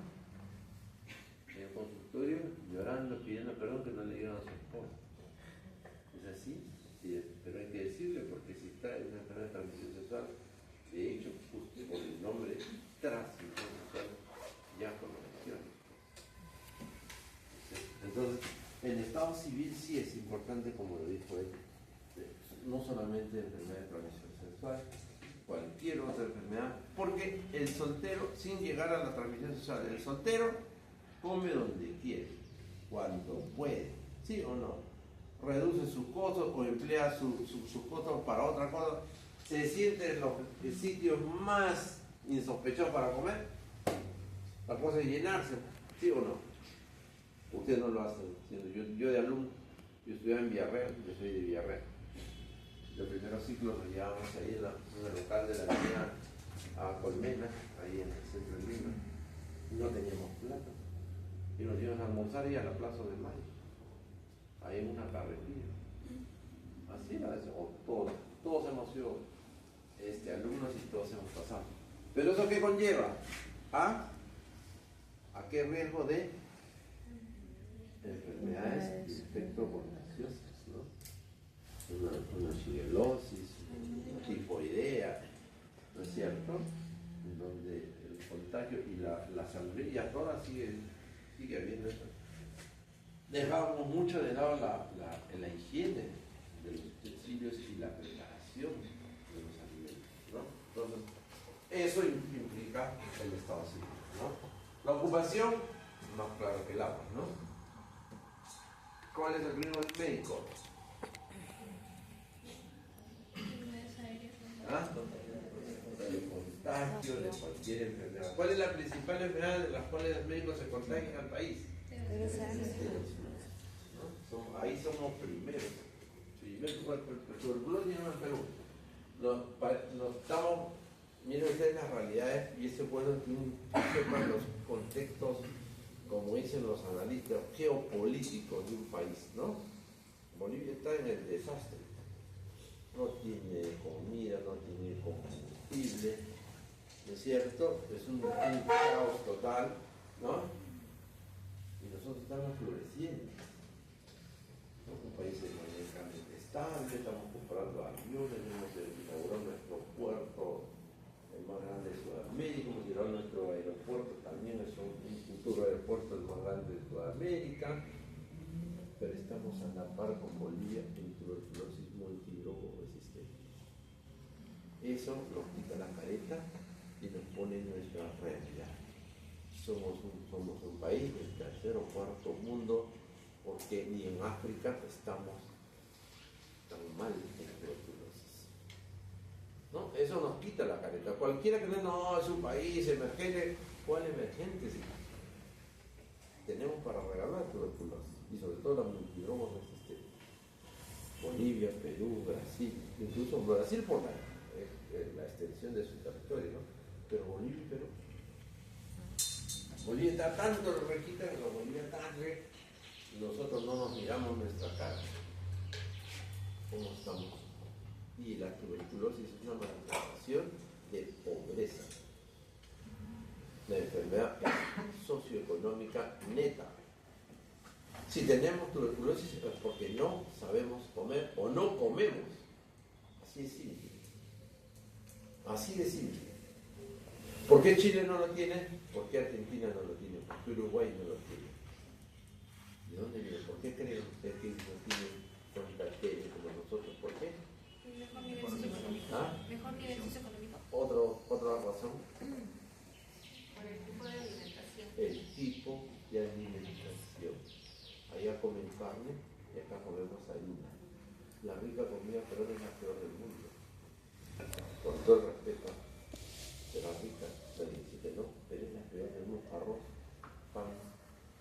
en el consultorio llorando, pidiendo perdón que no le dieron a su esposa. ¿Es así? Sí, pero hay que decirle porque si está en una enfermedad de transmisión sexual, de hecho, justo con el nombre transmisión sexual, ya con la mención. Entonces, el estado civil sí es importante, como lo dijo él, no solamente enfermedad de transmisión sexual, cualquier otra enfermedad, porque el soltero, sin llegar a la transmisión sexual, el soltero come donde quiere, cuando puede, ¿sí o no? Reduce sus costos o emplea sus costos para otra cosa, se siente en los sitios más insospechosos para comer, la cosa es llenarse, ¿sí o no? Ustedes no lo hacen. Yo de alumno, yo estudiaba en Villarreal, yo soy de Villarreal. Los primeros ciclos nos llevábamos ahí en el local de la avenida a Colmena, ahí en el centro de Lima. No teníamos plata. Y nos íbamos a almorzar y a la Plaza de Mayo, ahí en una carretilla. Así era eso. Todos hemos sido alumnos y todos hemos pasado. Pero ¿eso qué conlleva? ¿A qué riesgo de enfermedades infectocontagiosas, ¿no? Una shigelosis, una tifoidea, ¿no es cierto? En donde el contagio y la sangre, y hasta ahora sigue habiendo eso. Dejábamos mucho de lado la higiene de los utensilios y la preparación de los alimentos, ¿no? Entonces, eso implica el estado civil, ¿no? La ocupación, más claro que el agua, ¿no? ¿Cuál es el riesgo médico? Enfermedades aéreas. ¿Ah? El contagio de cualquier enfermedad. ¿Cuál es la principal enfermedad de las cuales los médicos se contagian al país? ¿No? Ahí somos primeros. Tuberculosis no en Perú. Nos estamos, miren ustedes las realidades, y eso es bueno que sepan los contextos, como dicen los analistas, geopolíticos de un país, ¿no? Bolivia está en el desastre. No tiene comida, no tiene combustible, ¿no es cierto? Es un caos total, ¿no? Y nosotros estamos floreciendo. Somos un país económicamente estable, estamos comprando aviones, hemos inaugurado nuestro puerto, el más grande de Sudamérica, hemos inaugurado nuestro aeropuerto, también es un futuro aeropuerto el más grande de Sudamérica, pero estamos a la par con Bolivia en tuberculosis multidrogo resistente. Eso nos quita la careta y nos pone en nuestra realidad. Somos un país del tercer o cuarto mundo, porque ni en África estamos tan mal en tuberculosis. ¿No? Eso nos quita la careta. Cualquiera que no, es un país emergente. ¿Cuál emergente? Sí. Tenemos para regalar tuberculosis, y sobre todo la multidromo resistente. Bolivia, Perú, Brasil, incluso Brasil por la extensión de su territorio, ¿no? Pero Bolivia y Perú. Bolivia está tanto requita que los bolivianos están nosotros no nos miramos nuestra cara. ¿Cómo estamos? Y la tuberculosis es una manifestación de pobreza. La enfermedad es socioeconómica neta. Si tenemos tuberculosis es porque no sabemos comer o no comemos. Así de simple. Así de simple. ¿Por qué Chile no lo tiene? ¿Por qué Argentina no lo tiene? ¿Por qué Uruguay no lo tiene? ¿De dónde viene? ¿Por qué creen ustedes que no tienen contacterio como nosotros? ¿Por qué? Mejor nivel socioeconómico. ¿Ah? Mejor nivel socioeconómico. Otra razón. Por el tipo de alimentación. El tipo de alimentación. Allá comen carne y acá comemos harina. La rica comida peruana es la peor del mundo. Con todo el respeto de la rica, pero dice no, pero es la peor del mundo. Arroz, pan,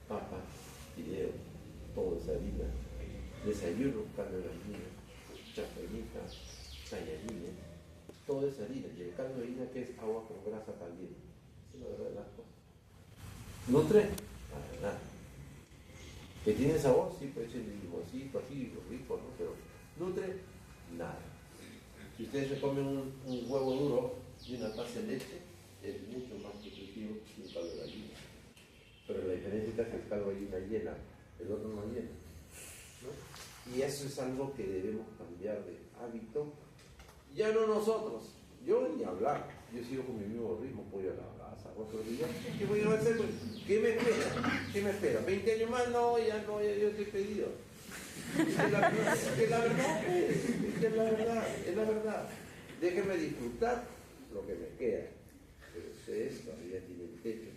papa, fideo, todo es harina. Desayuno, carne de harina, chapainitas, tallarines, todo es harina. Y el caldo de harina que es agua con grasa caliente. Esa es la verdad de las cosas. ¿Nutre? Para nada. ¿Que tiene sabor? Sí, pero echen limoncito, así, rico, ¿no? Pero nutre, nada. Si ustedes se comen un huevo duro y una taza de leche, es mucho más nutritivo que un caldo de gallina. Pero la diferencia es que el caldo de gallina llena, el otro no llena, ¿no? Y eso es algo que debemos cambiar de hábito. Ya no nosotros, yo ni hablar. Yo sigo con mi mismo ritmo, pollo a la brasa, otro día. ¿Qué voy a hacer? ¿Qué me espera? ¿Qué me espera? ¿20 años más? No, ya yo estoy pedido. Es la verdad, es la verdad. Déjenme disfrutar lo que me queda. Pero ustedes todavía tienen techo.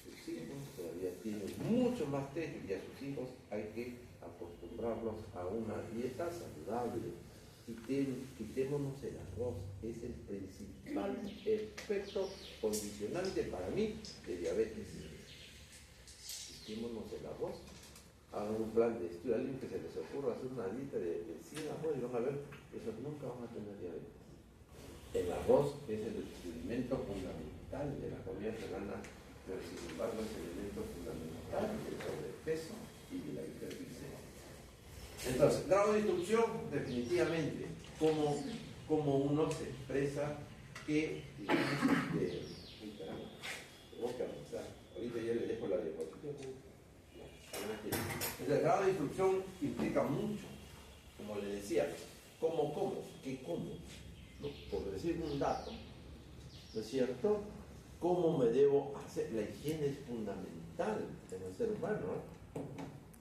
Sus hijos todavía tienen mucho más techo y a sus hijos hay que acostumbrarlos a una dieta saludable. Quitémonos el arroz, es el principal efecto condicionante para mí de diabetes. Quitémonos el arroz. Hagan un plan de estudio, a alguien que se les ocurra hacer una dieta de 100 arroz y van a ver, esos nunca van a tener diabetes. El arroz es el alimento fundamental de la comida peruana, pero sin embargo es el elemento fundamental del sobrepeso y de la hiperglicemia. Entonces, grado de instrucción, definitivamente, como uno se expresa que tengo que avanzar. Ahorita ya le dejo la diapositiva. El grado de instrucción implica mucho, como le decía, ¿qué como? ¿No? Por decir un dato, ¿no es cierto? ¿Cómo me debo hacer? La higiene es fundamental en el ser humano, ¿no?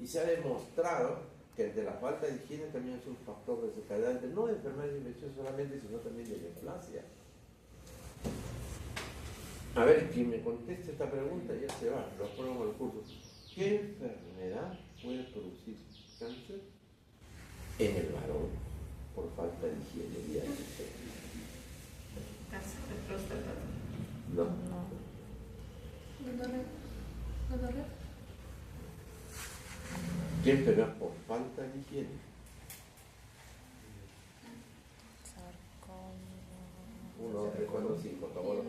Y se ha demostrado que de la falta de higiene también es un factor desencadenante, no de enfermedades infecciosas solamente, sino también de neoplasia. A ver, quien me conteste esta pregunta ya se va, lo ponemos al curso. ¿Qué enfermedad puede producir cáncer en el varón por falta de higiene diaria? Cáncer de próstata. No. Gonorrea. Gonorrea. ¿Qué enfermedad por falta de higiene? Uno, tres, cuatro, cinco. Acabó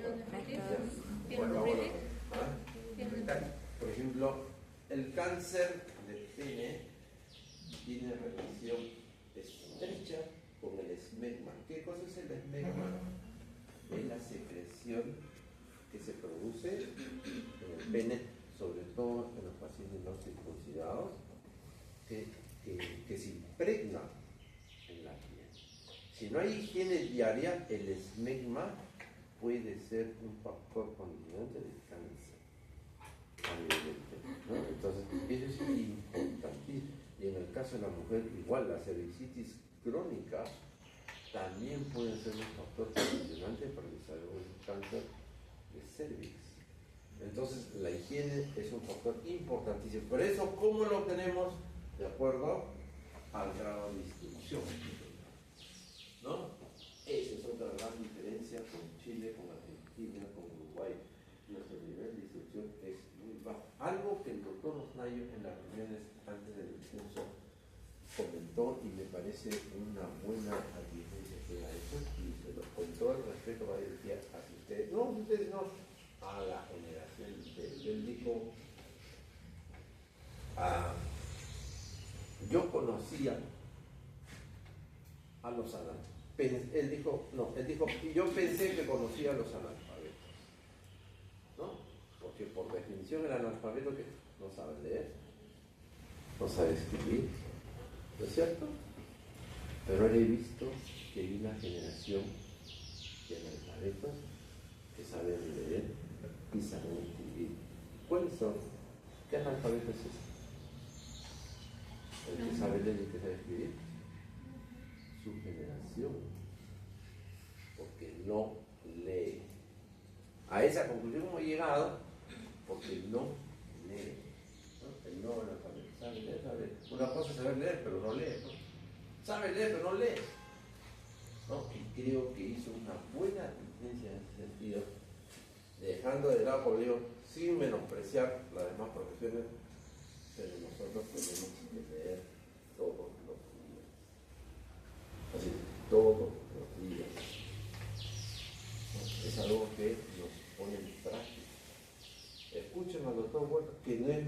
Por ejemplo, el cáncer de pene tiene relación estrecha con el esmegma. ¿Qué cosa es el esmegma? Es la secreción que se produce en el pene, sobre todo en los pacientes no circuncidados, que se impregna en la piel. Si no hay higiene diaria, el esmegma puede ser un factor condicionante del cáncer. ¿No? Entonces, eso es importantísimo. Y en el caso de la mujer, igual la cervicitis crónica también puede ser un factor condicionante para el desarrollo del cáncer de cervix. Entonces, la higiene es un factor importantísimo. Por eso, ¿cómo lo obtenemos? De acuerdo al grado de instrucción. ¿No? Esa es otra gran diferencia con Chile, con Argentina, con Uruguay. Nuestro nivel de instrucción es muy bajo. Algo que el doctor Osnayo en las reuniones antes del curso comentó y me parece una buena advertencia que ha hecho, y se lo contó al respecto, va a decir así ustedes no, a la generación de él dijo, yo conocía a los analfabetos. Él dijo, yo pensé que conocía a los analfabetos, ¿no? Porque por definición el analfabeto que no sabe leer, no sabe escribir, ¿no es cierto? Pero he visto que hay una generación de analfabetos que saben leer y saben escribir. ¿Cuáles son? ¿Qué analfabeto es ese? ¿El que sabe leer y que sabe escribir? Su generación, porque no lee. A esa conclusión hemos llegado porque no lee. ¿No? El no analfabeto sabe leer, sabe. Una cosa es saber leer, pero no lee, ¿no? Sabe leer, pero no lee, ¿no? Y creo que hizo una buena diferencia en ese sentido, dejando de lado, por ello, sin menospreciar las demás profesiones, pero nosotros tenemos que leer todos los días. Así, todos los días. ¿No? Es algo que nos pone en práctica. Escuchen al doctor Huerta, que no es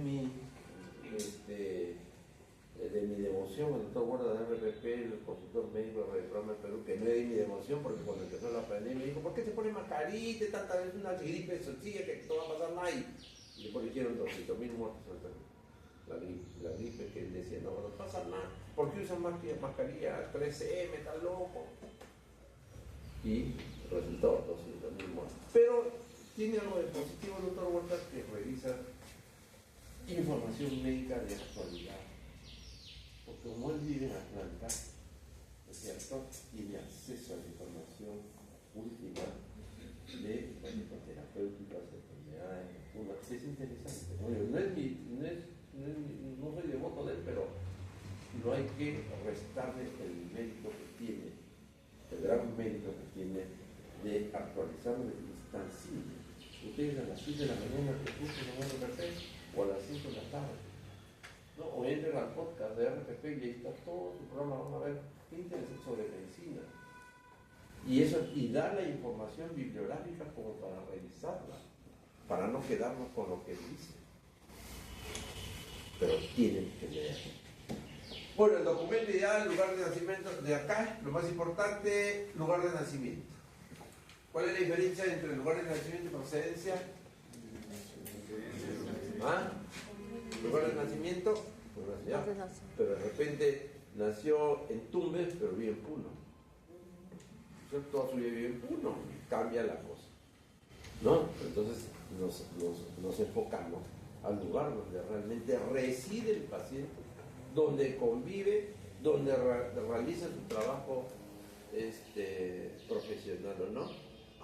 de mi devoción, el doctor Huerta de RPP, el consultor médico de Radio Perú, que no es de mi devoción, porque cuando empezó la pandemia me dijo, ¿por qué se pone mascarita tanta vez una gripe sencilla que no va a pasar nada? Y después dijeron 200.000 muertos la gripe, que él decía, no pasa nada, ¿por qué usan mascarilla 3M, tan loco? Y resultó 200.000 muertos. Pero tiene algo de positivo el doctor Huerta, que revisa información médica de actualidad. Porque como él vive en Atlanta, ¿no es cierto?, tiene acceso a la información última de terapéuticas, enfermedades, es interesante. No soy devoto de él, pero no hay que restarle el mérito que tiene, el gran mérito que tiene de actualizarlo de tan simple. Ustedes a las 6 de la mañana que escuchen un RPP o a las 5 de la tarde, ¿no? O entren al podcast de RPP y ahí está todo su programa, van a ver qué interesante sobre medicina. Y dar la información bibliográfica como para revisarla, para no quedarnos con lo que dice. Pero tienen que leer. Bueno, el documento ideal, lugar de nacimiento, de acá, lo más importante, lugar de nacimiento. ¿Cuál es la diferencia entre el lugar de nacimiento y procedencia? ¿Ah? ¿Lugar de nacimiento? Pues ya. Pero de repente nació en Tumbes, pero vive en Puno. Toda su vida vive en Puno, cambia la cosa, ¿no? Entonces nos enfocamos al lugar donde realmente reside el paciente, donde convive, donde realiza su trabajo profesional o no,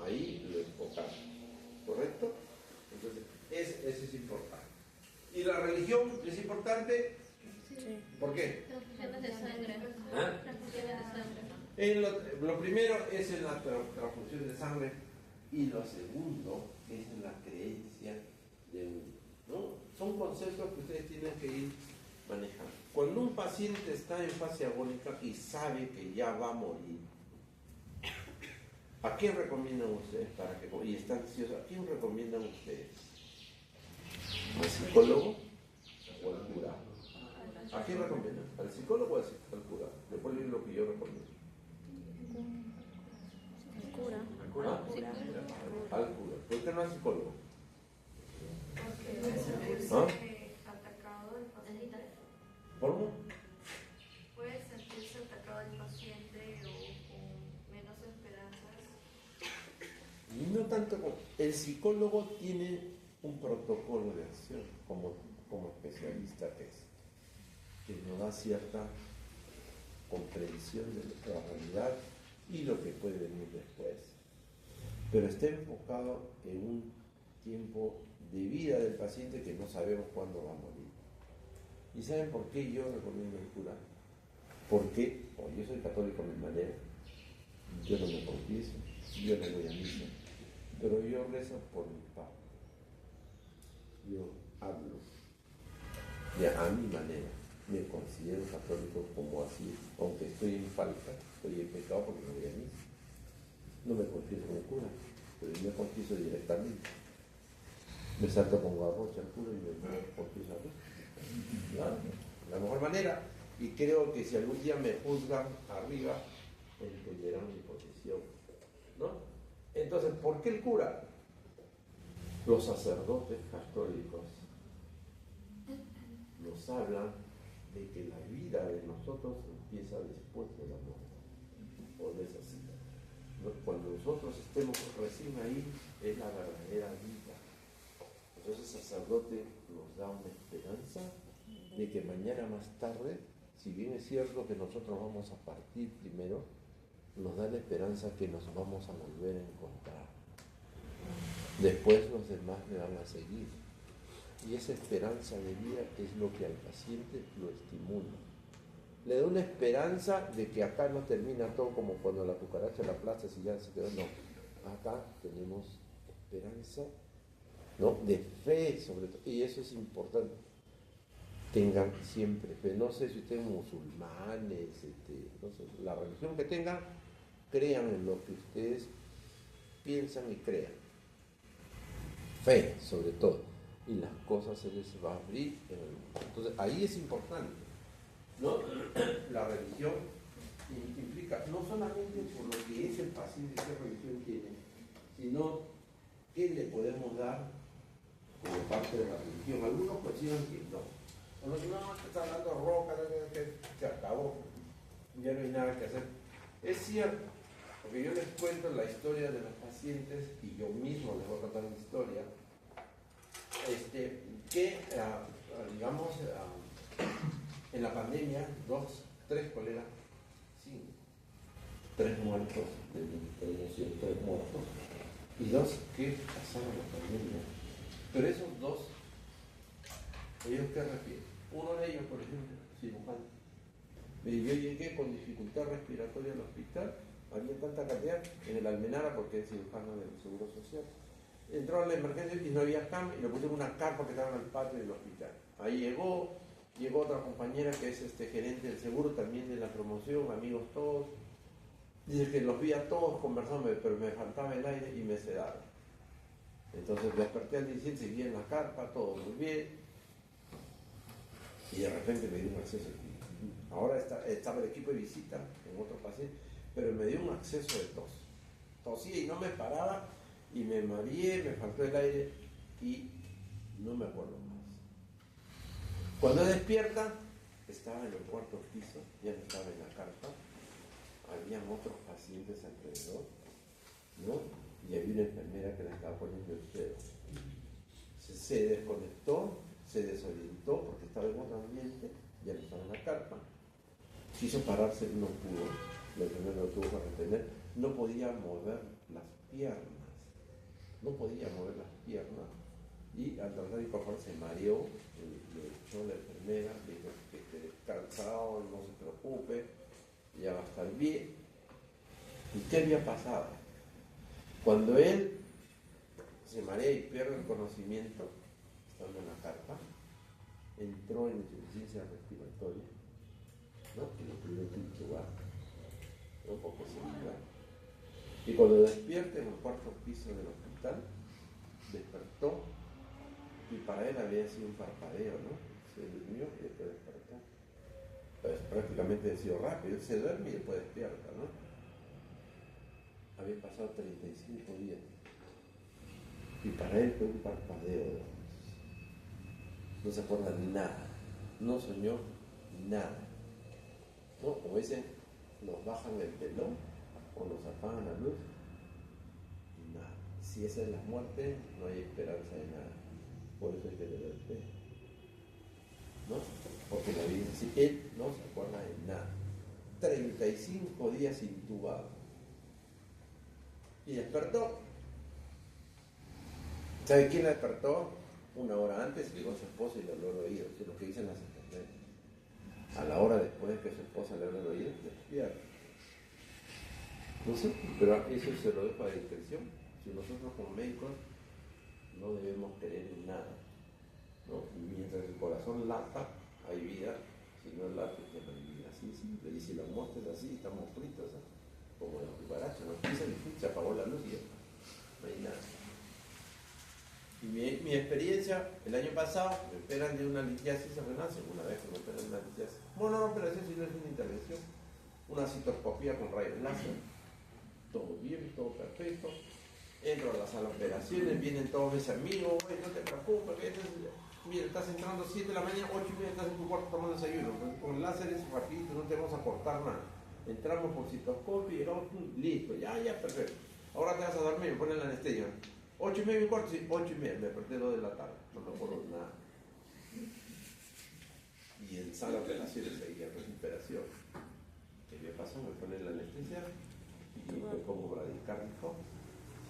ahí lo enfocamos, ¿correcto? Entonces, eso es importante. ¿Y la religión es importante? Sí. ¿Por qué? Transfusiones de sangre. ¿Ah? Transfusiones de sangre. Lo primero es en la transfusión de sangre y lo segundo es en la creencia de uno, ¿no? Son conceptos que ustedes tienen que ir manejando. Cuando un paciente está en fase agónica y sabe que ya va a morir, ¿a quién recomiendan ustedes y está ansioso? ¿A quién recomiendan ustedes? ¿Al psicólogo o al cura? ¿A quién recomiendan? ¿Al psicólogo o al cura? Después leer lo que yo recomiendo. El cura. ¿Ah? Al cura. ¿Por qué no al psicólogo? Porque puede sentirse ¿Ah? atacado el paciente. ¿Cómo? Puede sentirse atacado el paciente o con menos esperanzas. Y no tanto como... El psicólogo tiene un protocolo de acción como especialista que nos da cierta comprensión de la realidad y lo que puede venir después. Pero está enfocado en un tiempo de vida del paciente que no sabemos cuándo va a morir. ¿Y saben por qué yo recomiendo el cura? Porque, yo soy católico a mi manera, yo no me confieso, yo no voy a misa, pero yo rezo por mi padre. Yo hablo a mi manera. Me considero católico como así, aunque estoy en falta, estoy en pecado porque no voy a misa. No me confieso con el cura, pero yo me confieso directamente. Me salto con garrocha al cura y me confieso a mí. Claro, la mejor manera. Y creo que si algún día me juzgan arriba, entenderán mi posición, ¿no? Entonces, ¿por qué el cura? Los sacerdotes católicos nos hablan de que la vida de nosotros empieza después de la muerte. ¿O no es así? Cuando nosotros estemos recién ahí, es la verdadera vida. Entonces el sacerdote nos da una esperanza de que mañana más tarde, si bien es cierto que nosotros vamos a partir primero, nos da la esperanza que nos vamos a volver a encontrar. Después los demás me van a seguir. Y esa esperanza de vida es lo que al paciente lo estimula. Le da una esperanza de que acá no termina todo como cuando la cucaracha la aplastas y ya se quedó. No, acá tenemos esperanza, ¿no? De fe sobre todo. Y eso es importante. Tengan siempre fe. No sé si ustedes musulmanes, no sé, la religión que tengan, crean en lo que ustedes piensan y crean. Fe sobre todo. Y las cosas se les va a abrir en el mundo. Entonces ahí es importante, ¿no? La religión implica no solamente por lo que es el paciente, qué religión tiene, sino qué le podemos dar como parte de la religión. Algunos consideran que no. No, está hablando roca, que se acabó, ya no hay nada que hacer. Es cierto, porque yo les cuento la historia de los pacientes y yo mismo les voy a contar una historia. Que, digamos, en la pandemia, 3 coleras, 3 muertos de promoción, 3 muertos, y 2 que pasaron la pandemia. Pero esos 2, ¿ellos qué refieren? Uno de ellos, por ejemplo, cirujano. Yo llegué con dificultad respiratoria al hospital, había tanta cantidad en el Almenara porque es cirujano del Seguro Social. Entró a la emergencia y no había cama y le pusieron una carpa que estaba en el patio del hospital. Ahí llegó otra compañera que es gerente del seguro, también de la promoción, amigos todos. Dice que los vi a todos conversando, pero me faltaba el aire y me sedaron. Entonces desperté al 17, seguí en la carpa, todo muy bien. Y de repente me dio un acceso. Ahora estaba el equipo de visita en otro paciente, pero me dio un acceso de tos. Tosía y no me paraba. Y me mareé, me faltó el aire y no me acuerdo más. Cuando despierta, estaba en el 4º piso, ya no estaba en la carpa, habían otros pacientes alrededor, ¿no? Y había una enfermera que le estaba poniendo el dedo. Se desconectó, se desorientó porque estaba en otro ambiente, ya no estaba en la carpa. Quiso pararse, no pudo, la enfermera lo tuvo que retener, no podía mover las piernas. No podía mover las piernas Y al tratar de incorporar se mareó, le echó la enfermera, le dijo que esté descansado, no se preocupe, ya va a estar bien. ¿Y qué había pasado? Cuando él se marea y pierde el conocimiento, estando en la carpa, entró en insuficiencia respiratoria, ¿no? Y lo tuvieron que intubar, un poco similar. Y cuando despierta en el cuarto piso del hospital, despertó y para él había sido un parpadeo, ¿no? Se durmió y después despertó. Pues prácticamente ha sido rápido, él se duerme y después despierta, ¿no? Había pasado 35 días y para él fue un parpadeo de ojos. No se acuerda de nada, no soñó nada, ¿no? Como dicen, nos bajan el telón o nos apagan la luz, nada. Si esa es la muerte, no hay esperanza de nada. Por eso hay que tener fe, ¿no? Porque la Biblia dice, él no se acuerda de nada. 35 días intubado. Y despertó. ¿Sabe quién la despertó? Una hora antes llegó su esposa y le habló al oído. Eso es lo que dicen las enfermeras. A la hora después de que su esposa le habló al oído, despierta. No sé, pero eso se lo dejo a discreción. Si nosotros como médicos no debemos creer en nada, ¿no? Mientras el corazón lata, hay vida. Si no late, ya no hay vida. Así es simple. Y si la muerte es así, estamos fritos, ¿eh? Como la cucaracha, nos pisan y se apagó la luz y ya no hay nada. Y mi experiencia, el año pasado, me operan de una litiasis renal, segunda vez que me operan de una litiasis. Bueno, no operación, sino es una intervención, una citoscopía con rayos láser. Todo bien, todo perfecto. Entro a la sala de operaciones, vienen todos mis amigos, no te preocupes, mira, estás entrando 7 de la mañana, 8:30, estás en tu cuarto tomando desayuno. Con el láser es rapidito, no te vamos a cortar nada. Entramos por citoscopio y llegamos, listo, ya, perfecto. Ahora te vas a dormir, me ponen la anestesia. 8:30 mi cuarto, sí, 8:30, me desperté 2 de la tarde, no me acuerdo nada. Y en sala de operaciones seguía recuperación. ¿Qué me pasó? Me ponen la anestesia y me pongo bradicárdico,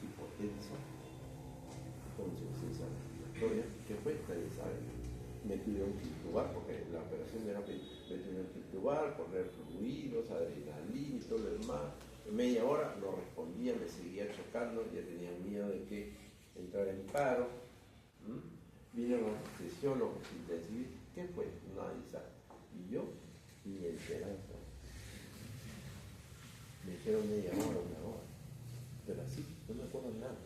hipotenso, con insuficiencia respiratoria. ¿Qué fue? Nadie sabe. Me tuvieron que intubar, porque la operación era que me tuvieron que intubar, poner fluidos, adrenalina y todo lo demás. En media hora no respondía, me seguía chocando, ya tenía miedo de que entrara en paro. Vinieron los anestesiólogos intensivistas. ¿Qué fue? Nadie sabe. Y yo, ni esperanza. Me dijeron media hora, una hora. Pero así, no me acuerdo nada.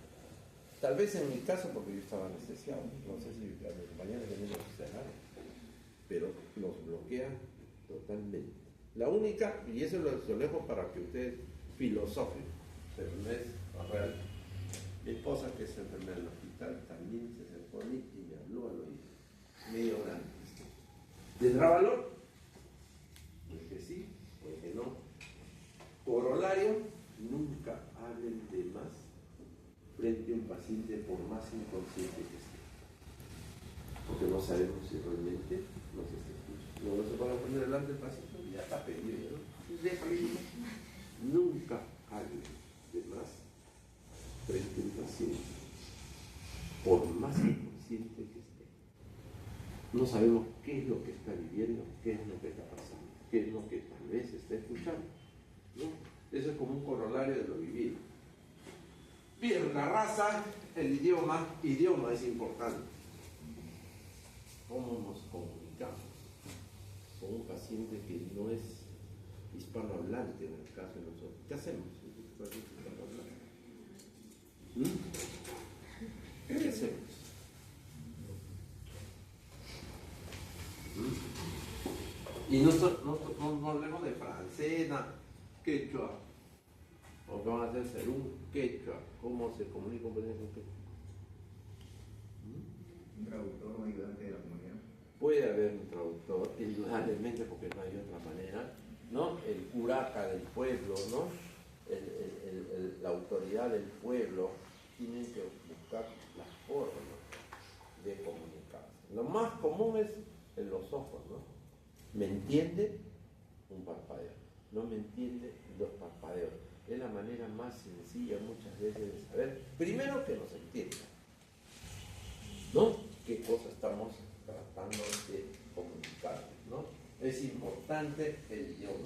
Tal vez en mi caso, porque yo estaba anestesiado. No sé si a mis compañeros también los cerraron. Pero los bloquean totalmente. La única, y eso lo dejo para que ustedes filosofen, pero no es real. Mi esposa, que es enfermera del hospital, también se acercó a mí y me habló al oído, media hora antes. ¿Tendrá valor? Pues que sí, pues que no. Corolario, nunca hablen de más frente a un paciente por más inconsciente que esté. Porque no sabemos si realmente nos está escuchando. No se puede poner delante del paciente, ya está pedido, ¿no? Déjale. Nunca hablen de más frente a un paciente, por más inconsciente que esté. No sabemos qué es lo que está viviendo, qué es lo que está pasando, qué es lo que tal vez está escuchando, ¿no? Eso es como un corolario de lo vivido. Bien, la raza, el idioma es importante. ¿Cómo nos comunicamos con un paciente que no es hispanohablante en el caso de nosotros? ¿Qué hacemos? ¿Qué hacemos? Y no hablemos de francés, quechua, o que van a hacer ser un quechua. ¿Cómo se comunica un paciente con quechua? Un traductor, un ayudante de la comunidad. Puede haber un traductor, indudablemente, porque no hay otra manera, ¿no? El curaca del pueblo, ¿no? La autoridad del pueblo tienen que buscar las formas de comunicarse. Lo más común es en los ojos, ¿no? ¿Me entiende? Un parpadeo. No me entiende, 2 parpadeos. Es la manera más sencilla muchas veces de saber, primero, que nos entienda. ¿no? ¿Qué cosa estamos tratando de comunicar, ¿no? Es importante el idioma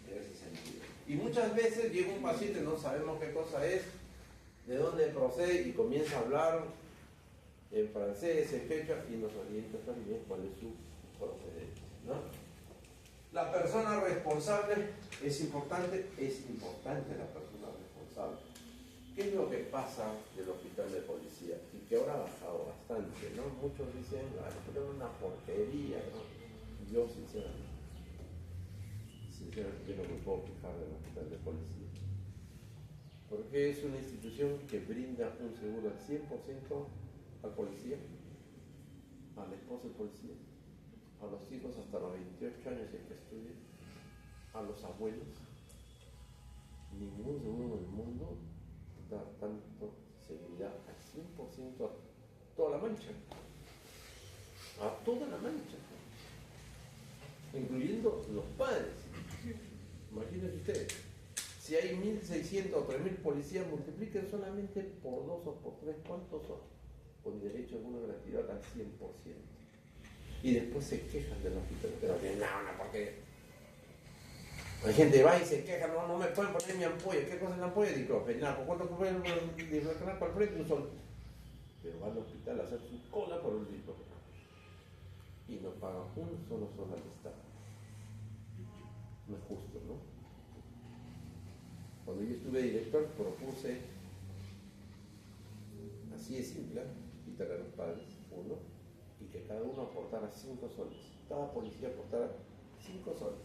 en ese sentido. Y muchas veces llega un paciente, no sabemos qué cosa es, de dónde procede y comienza a hablar en francés, en quechua, y nos orienta también cuál es su procedencia, ¿no? La persona responsable es importante la persona responsable. ¿Qué es lo que pasa del hospital de policía? Y que ahora ha bajado bastante, ¿no? Muchos dicen, ah, pero es una porquería, ¿no? Yo sinceramente yo no me puedo quejar del hospital de policía. Porque es una institución que brinda un seguro al 100% al policía, al esposo del policía, a los hijos hasta los 28 años si es que estudian, a los abuelos. Ningún seguro del mundo da tanto seguridad al 100% a toda la Mancha. A toda la Mancha. Incluyendo los padres. Imagínense ustedes. Si hay 1.600 o 3.000 policías, multipliquen solamente por 2 o por 3, ¿cuántos son? Con derecho a alguna gratuidad al 100%. Y después se quejan del hospital, pero que no, porque hay gente que va y se queja, no me pueden poner mi ampolla. ¿Qué cosa es la ampolla? Diclofenaco. ¿Cuánto pueden diclofenaco al frente? Un solo. Pero va al hospital a hacer su cola por un diclofenaco. Y no paga un solo sol al Estado. No es justo, ¿no? Cuando yo estuve director propuse, así de simple, quitar a los padres, uno, y que cada uno aportara 5 soles. Cada policía aportara 5 soles.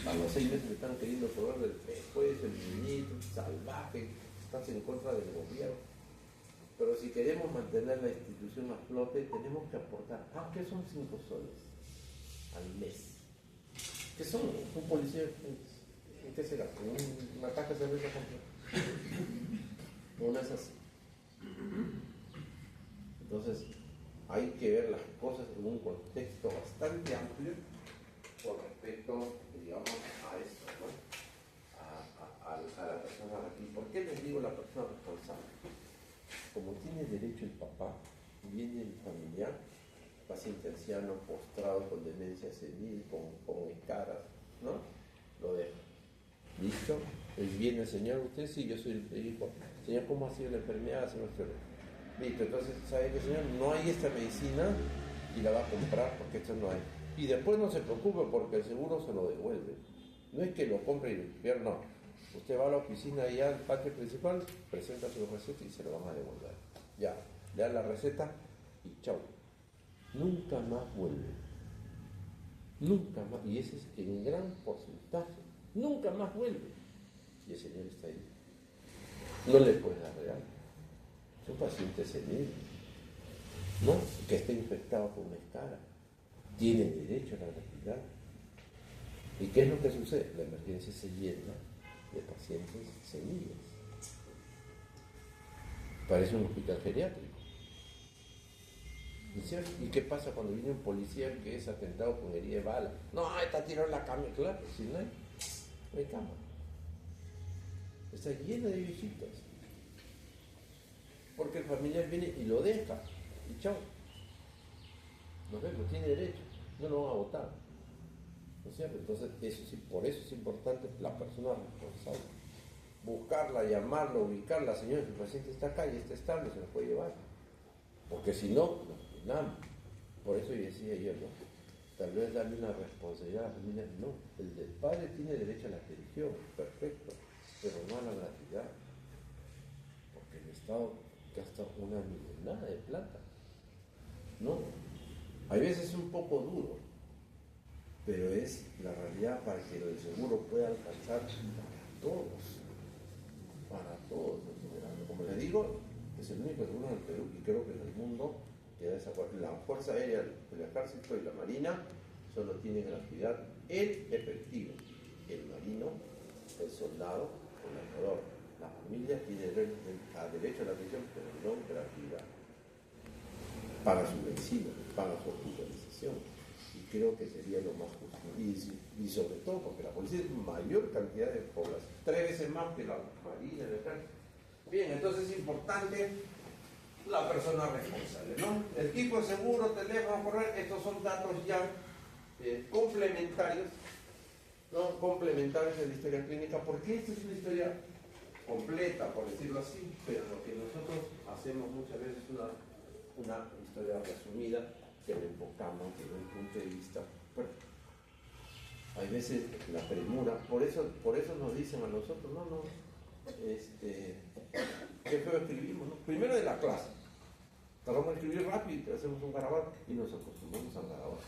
A los 6 meses me están queriendo cobrar del juez, el ministro, salvaje, estás en contra del gobierno. Pero si queremos mantener la institución a flote, tenemos que aportar, aunque son 5 soles al mes. ¿Qué son? Un policía, ¿qué será? ¿Una caja de cerveza completa? No es así. Entonces, hay que ver las cosas en un contexto bastante amplio con respecto, digamos, a esto, ¿no? A la persona aquí. ¿Por qué les digo la persona responsable? Como tiene derecho el papá, viene el familiar, paciente anciano, postrado, con demencia senil, con escaras, ¿no? Lo deja. ¿Listo? Él viene, señor, usted sí, yo soy el hijo. Señor, ¿cómo ha sido la enfermedad? Señor, listo, entonces, ¿sabe qué, señor? No hay esta medicina y la va a comprar porque esto no hay. Y después no se preocupe porque el seguro se lo devuelve. No es que lo compre y lo pierda, no. Usted va a la oficina allá al patio principal, presenta su receta y se lo van a devolver. Ya, le dan la receta y chau. Nunca más vuelve. Nunca más. Y ese es el gran porcentaje. Nunca más vuelve. Y el señor está ahí. No le puede dar real. Es un paciente senil, ¿no? Que está infectado con una escara. Tiene derecho a la gratuidad. ¿Y qué es lo que sucede? La emergencia se llena de pacientes seniles. Parece un hospital geriátrico. ¿Y qué pasa cuando viene un policía que es atentado con herida de bala? No, está tirado en la cama, claro, si no hay cama. Está lleno de viejitos. Porque el familiar viene y lo deja. Y chao. Nos vemos, tiene derecho. No lo van a votar. ¿No es cierto? Entonces, eso sí, por eso es importante la persona responsable. Buscarla, llamarla, ubicarla. Señor, el paciente está acá y está estable, se lo puede llevar. Porque si no, nada. Por eso yo decía yo, ¿no? Tal vez darle una responsabilidad a la familia. No, el del padre tiene derecho a la atención, perfecto, pero no a la gratuidad. Porque el Estado gasta una millonada de plata. No, a veces es un poco duro, pero es la realidad para que el seguro pueda alcanzar a todos, para todos en general. Como les digo, es el único seguro en el Perú y creo que en el mundo que da esa. La Fuerza Aérea, el Ejército y la Marina solo tienen gratuidad el efectivo, el marino, el soldado, el aviador. La familia tiene derecho a la atención, pero no gratuidad. Para su medicina, para su hospitalización. Y creo que sería lo más justo. Y sobre todo porque la policía es mayor cantidad de población, 3 veces más que la Marina, el Ejército. Bien, entonces es importante la persona responsable, ¿no? El tipo de seguro, teléfono, correo, estos son datos ya complementarios, ¿no? Complementarios de la historia clínica, porque esta es una historia completa, por decirlo así, pero lo que nosotros hacemos muchas veces es una historia resumida que le enfocamos desde un punto de vista. Bueno, hay veces la premura, por eso nos dicen a nosotros, no, qué feo escribimos, ¿no? Primero de la clase, tratamos de escribir rápido y hacemos un garabato y nos acostumbramos al garabato.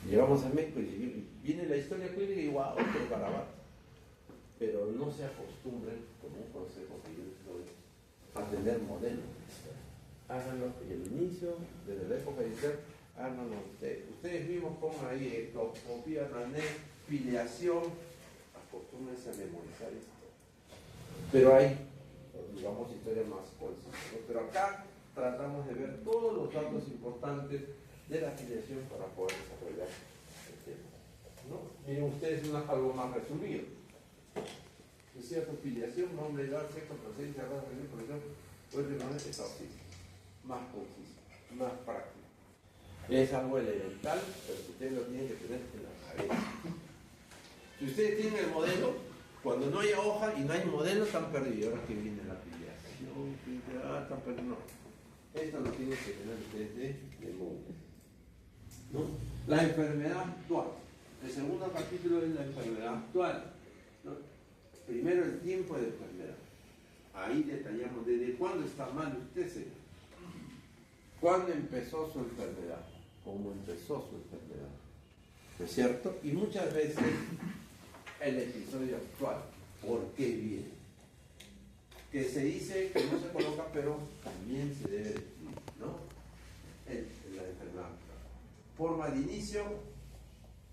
Llegamos a México y viene la historia clínica y igual otro garabato. Pero no se acostumbren, como un consejo que yo les doy, a tener modelos. Háganlo en el inicio, desde la época inicial, háganlo ustedes. Ustedes mismos pongan ahí ectoscopía, filiación, acostúmbrense a memorizar esto. Pero hay, digamos, historias más concisas, ¿no? Pero acá tratamos de ver todos los datos importantes de la filiación para poder desarrollar el tema, ¿no? Miren ustedes algo más resumido. Decía tu filiación, nombre, edad, sexo, procedencia, raza, religión, profesión, pues realmente está así, más conciso, más práctico. Es algo elemental, pero ustedes lo tienen que tener en la cabeza. Si ustedes tienen el modelo, cuando no haya hoja y no hay modelo, están perdidos. Ahora que viene la filiación, están perdidos. No. Esto lo tienen que tener ustedes de memoria, ¿no? La enfermedad actual. El segundo capítulo es la enfermedad actual, ¿no? Primero el tiempo de enfermedad. Ahí detallamos desde cuándo está mal usted, señor. ¿Cuándo empezó su enfermedad? ¿Cómo empezó su enfermedad? ¿No es cierto? Y muchas veces el episodio actual. ¿Por qué viene? Que se dice que no se coloca, pero también se debe decir, ¿no? La enfermedad actual. Forma de inicio,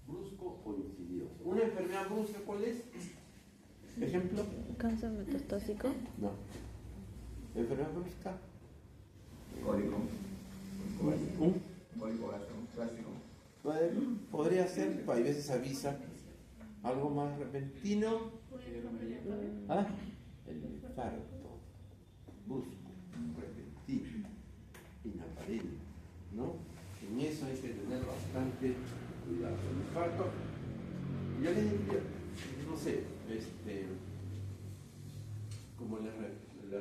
brusco o insidioso. ¿Una enfermedad brusca cuál es? ¿Ejemplo? ¿Cáncer metastásico? No. ¿Enfermedad brusca? Cólico. ¿Un? Cólico gástrico. Podría ser, hay veces avisa algo más repentino. ¿Ah? El infarto, brusco, repentino, inaparente, ¿no? En eso hay que tener bastante cuidado. El infarto, yo les diría, no sé, como les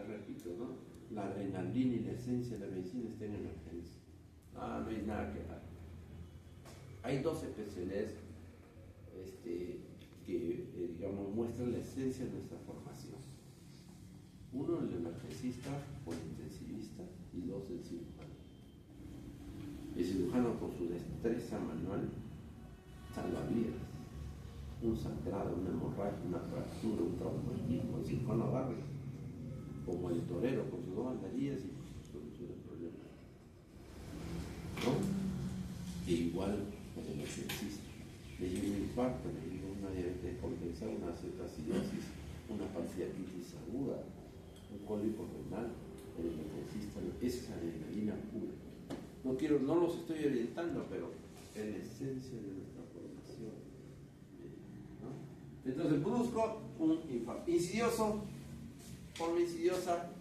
repito, ¿no? La adrenalina y la esencia de la medicina está en emergencia. No hay nada que dar. Hay dos especialidades que, digamos, muestran la esencia de nuestra formación. Uno, el emergencista o el intensivista, y dos, el cirujano. El cirujano, con su destreza manual, salva vidas. Un sangrado, una hemorragia, una fractura, un traumatismo, el cirujano agarra, como el torero con sus dos banderillas y soluciona el problema, ¿no? E igual el emergencista. Le llega un infarto, le llega una diabetes compensada, una cetoacidosis, una pancreatitis aguda, un cólico renal. El emergencista es adrenalina pura. No los estoy orientando, pero es la esencia de nuestra formación, ¿no? Entonces, brusco, un infarto. Insidioso, forma insidiosa,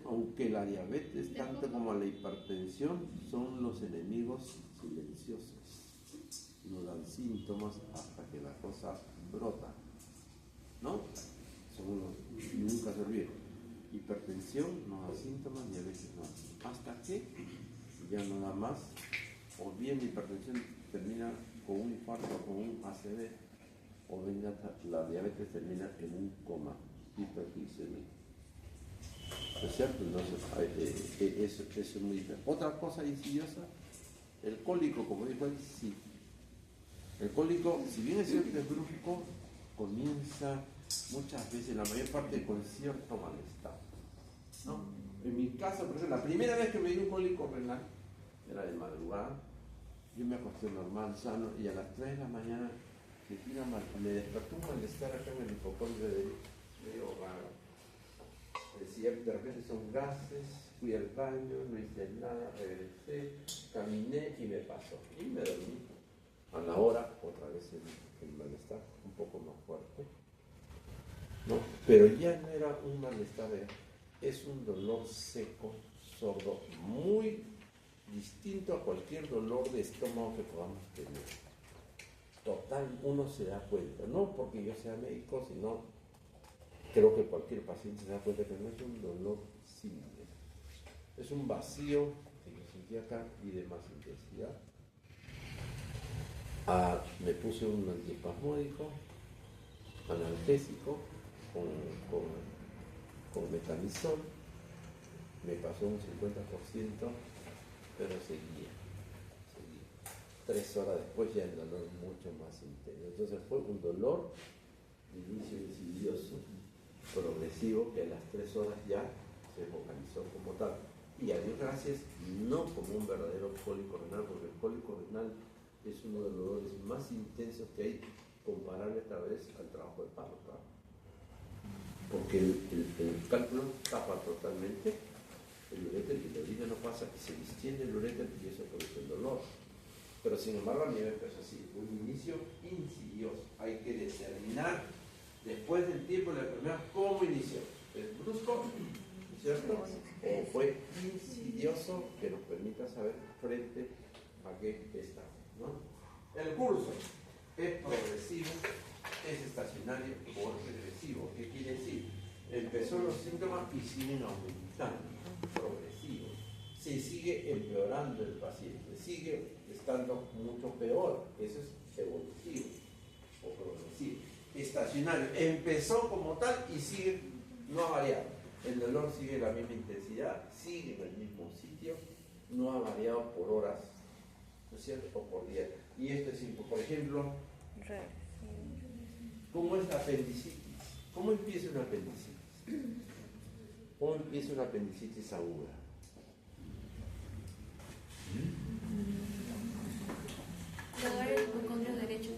aunque la diabetes, tanto como la hipertensión, son los enemigos silenciosos. No dan síntomas hasta que la cosa brota, ¿no? Nunca se olvida. Hipertensión no da síntomas, diabetes no da síntomas. Hasta que ya no da más, o bien la hipertensión termina con un infarto, con un ACV, o bien la diabetes termina en un coma, hiperglicemia. ¿No es cierto? Entonces, eso es muy diferente. Otra cosa insidiosa, el cólico, como dijo él, sí. El cólico, si bien es cierto, es brusco, comienza muchas veces, la mayor parte, con cierto malestar, ¿no? En mi caso, por ejemplo, la primera vez que me dio un cólico renal, era de madrugada, yo me acosté normal, sano, y a las 3 de la mañana me despertó un malestar acá en el hipocondrio medio raro. Decía, de repente son gases, fui al baño, no hice nada, regresé, caminé y me pasó. Y me dormí. A la hora, otra vez el malestar, un poco más fuerte, ¿no? Pero ya no era un malestar, es un dolor seco, sordo, muy distinto a cualquier dolor de estómago que podamos tener. Total, uno se da cuenta, no porque yo sea médico, sino creo que cualquier paciente se da cuenta que no es un dolor simple, es un vacío que yo sentí acá y de más intensidad. Me puse un antiespasmódico, analgésico, con metamizol, me pasó un 50%, pero seguía. 3 horas después ya el dolor mucho más intenso. Entonces fue un dolor de inicio insidioso, progresivo, que a las 3 horas ya se focalizó como tal. Y a Dios gracias, no como un verdadero cólico renal, porque el cólico renal es uno de los dolores más intensos que hay, comparable esta vez al trabajo de paro, ¿no? Porque el cálculo tapa totalmente el uréter y la orina no pasa, y se distiende el uréter y eso produce el dolor. Pero sin embargo a mí me empezó así, un inicio insidioso. Hay que determinar después del tiempo de la enfermedad cómo inició. ¿Es brusco? ¿Cierto? O fue insidioso, que nos permita saber frente a qué está, ¿no? El curso es progresivo, es estacionario o regresivo. ¿Qué quiere decir? Empezó los síntomas y siguen aumentando, progresivo. Se sigue empeorando el paciente, sigue estando mucho peor. Eso es evolutivo o progresivo. Estacionario, empezó como tal y sigue, no ha variado. El dolor sigue la misma intensidad, sigue en el mismo sitio, no ha variado por horas, ¿no es cierto? O por día. Y esto es simple. Por ejemplo, ¿cómo es la apendicitis? ¿Cómo empieza una apendicitis? ¿Cómo empieza una apendicitis aguda? Dolor el hipocondrio derecho.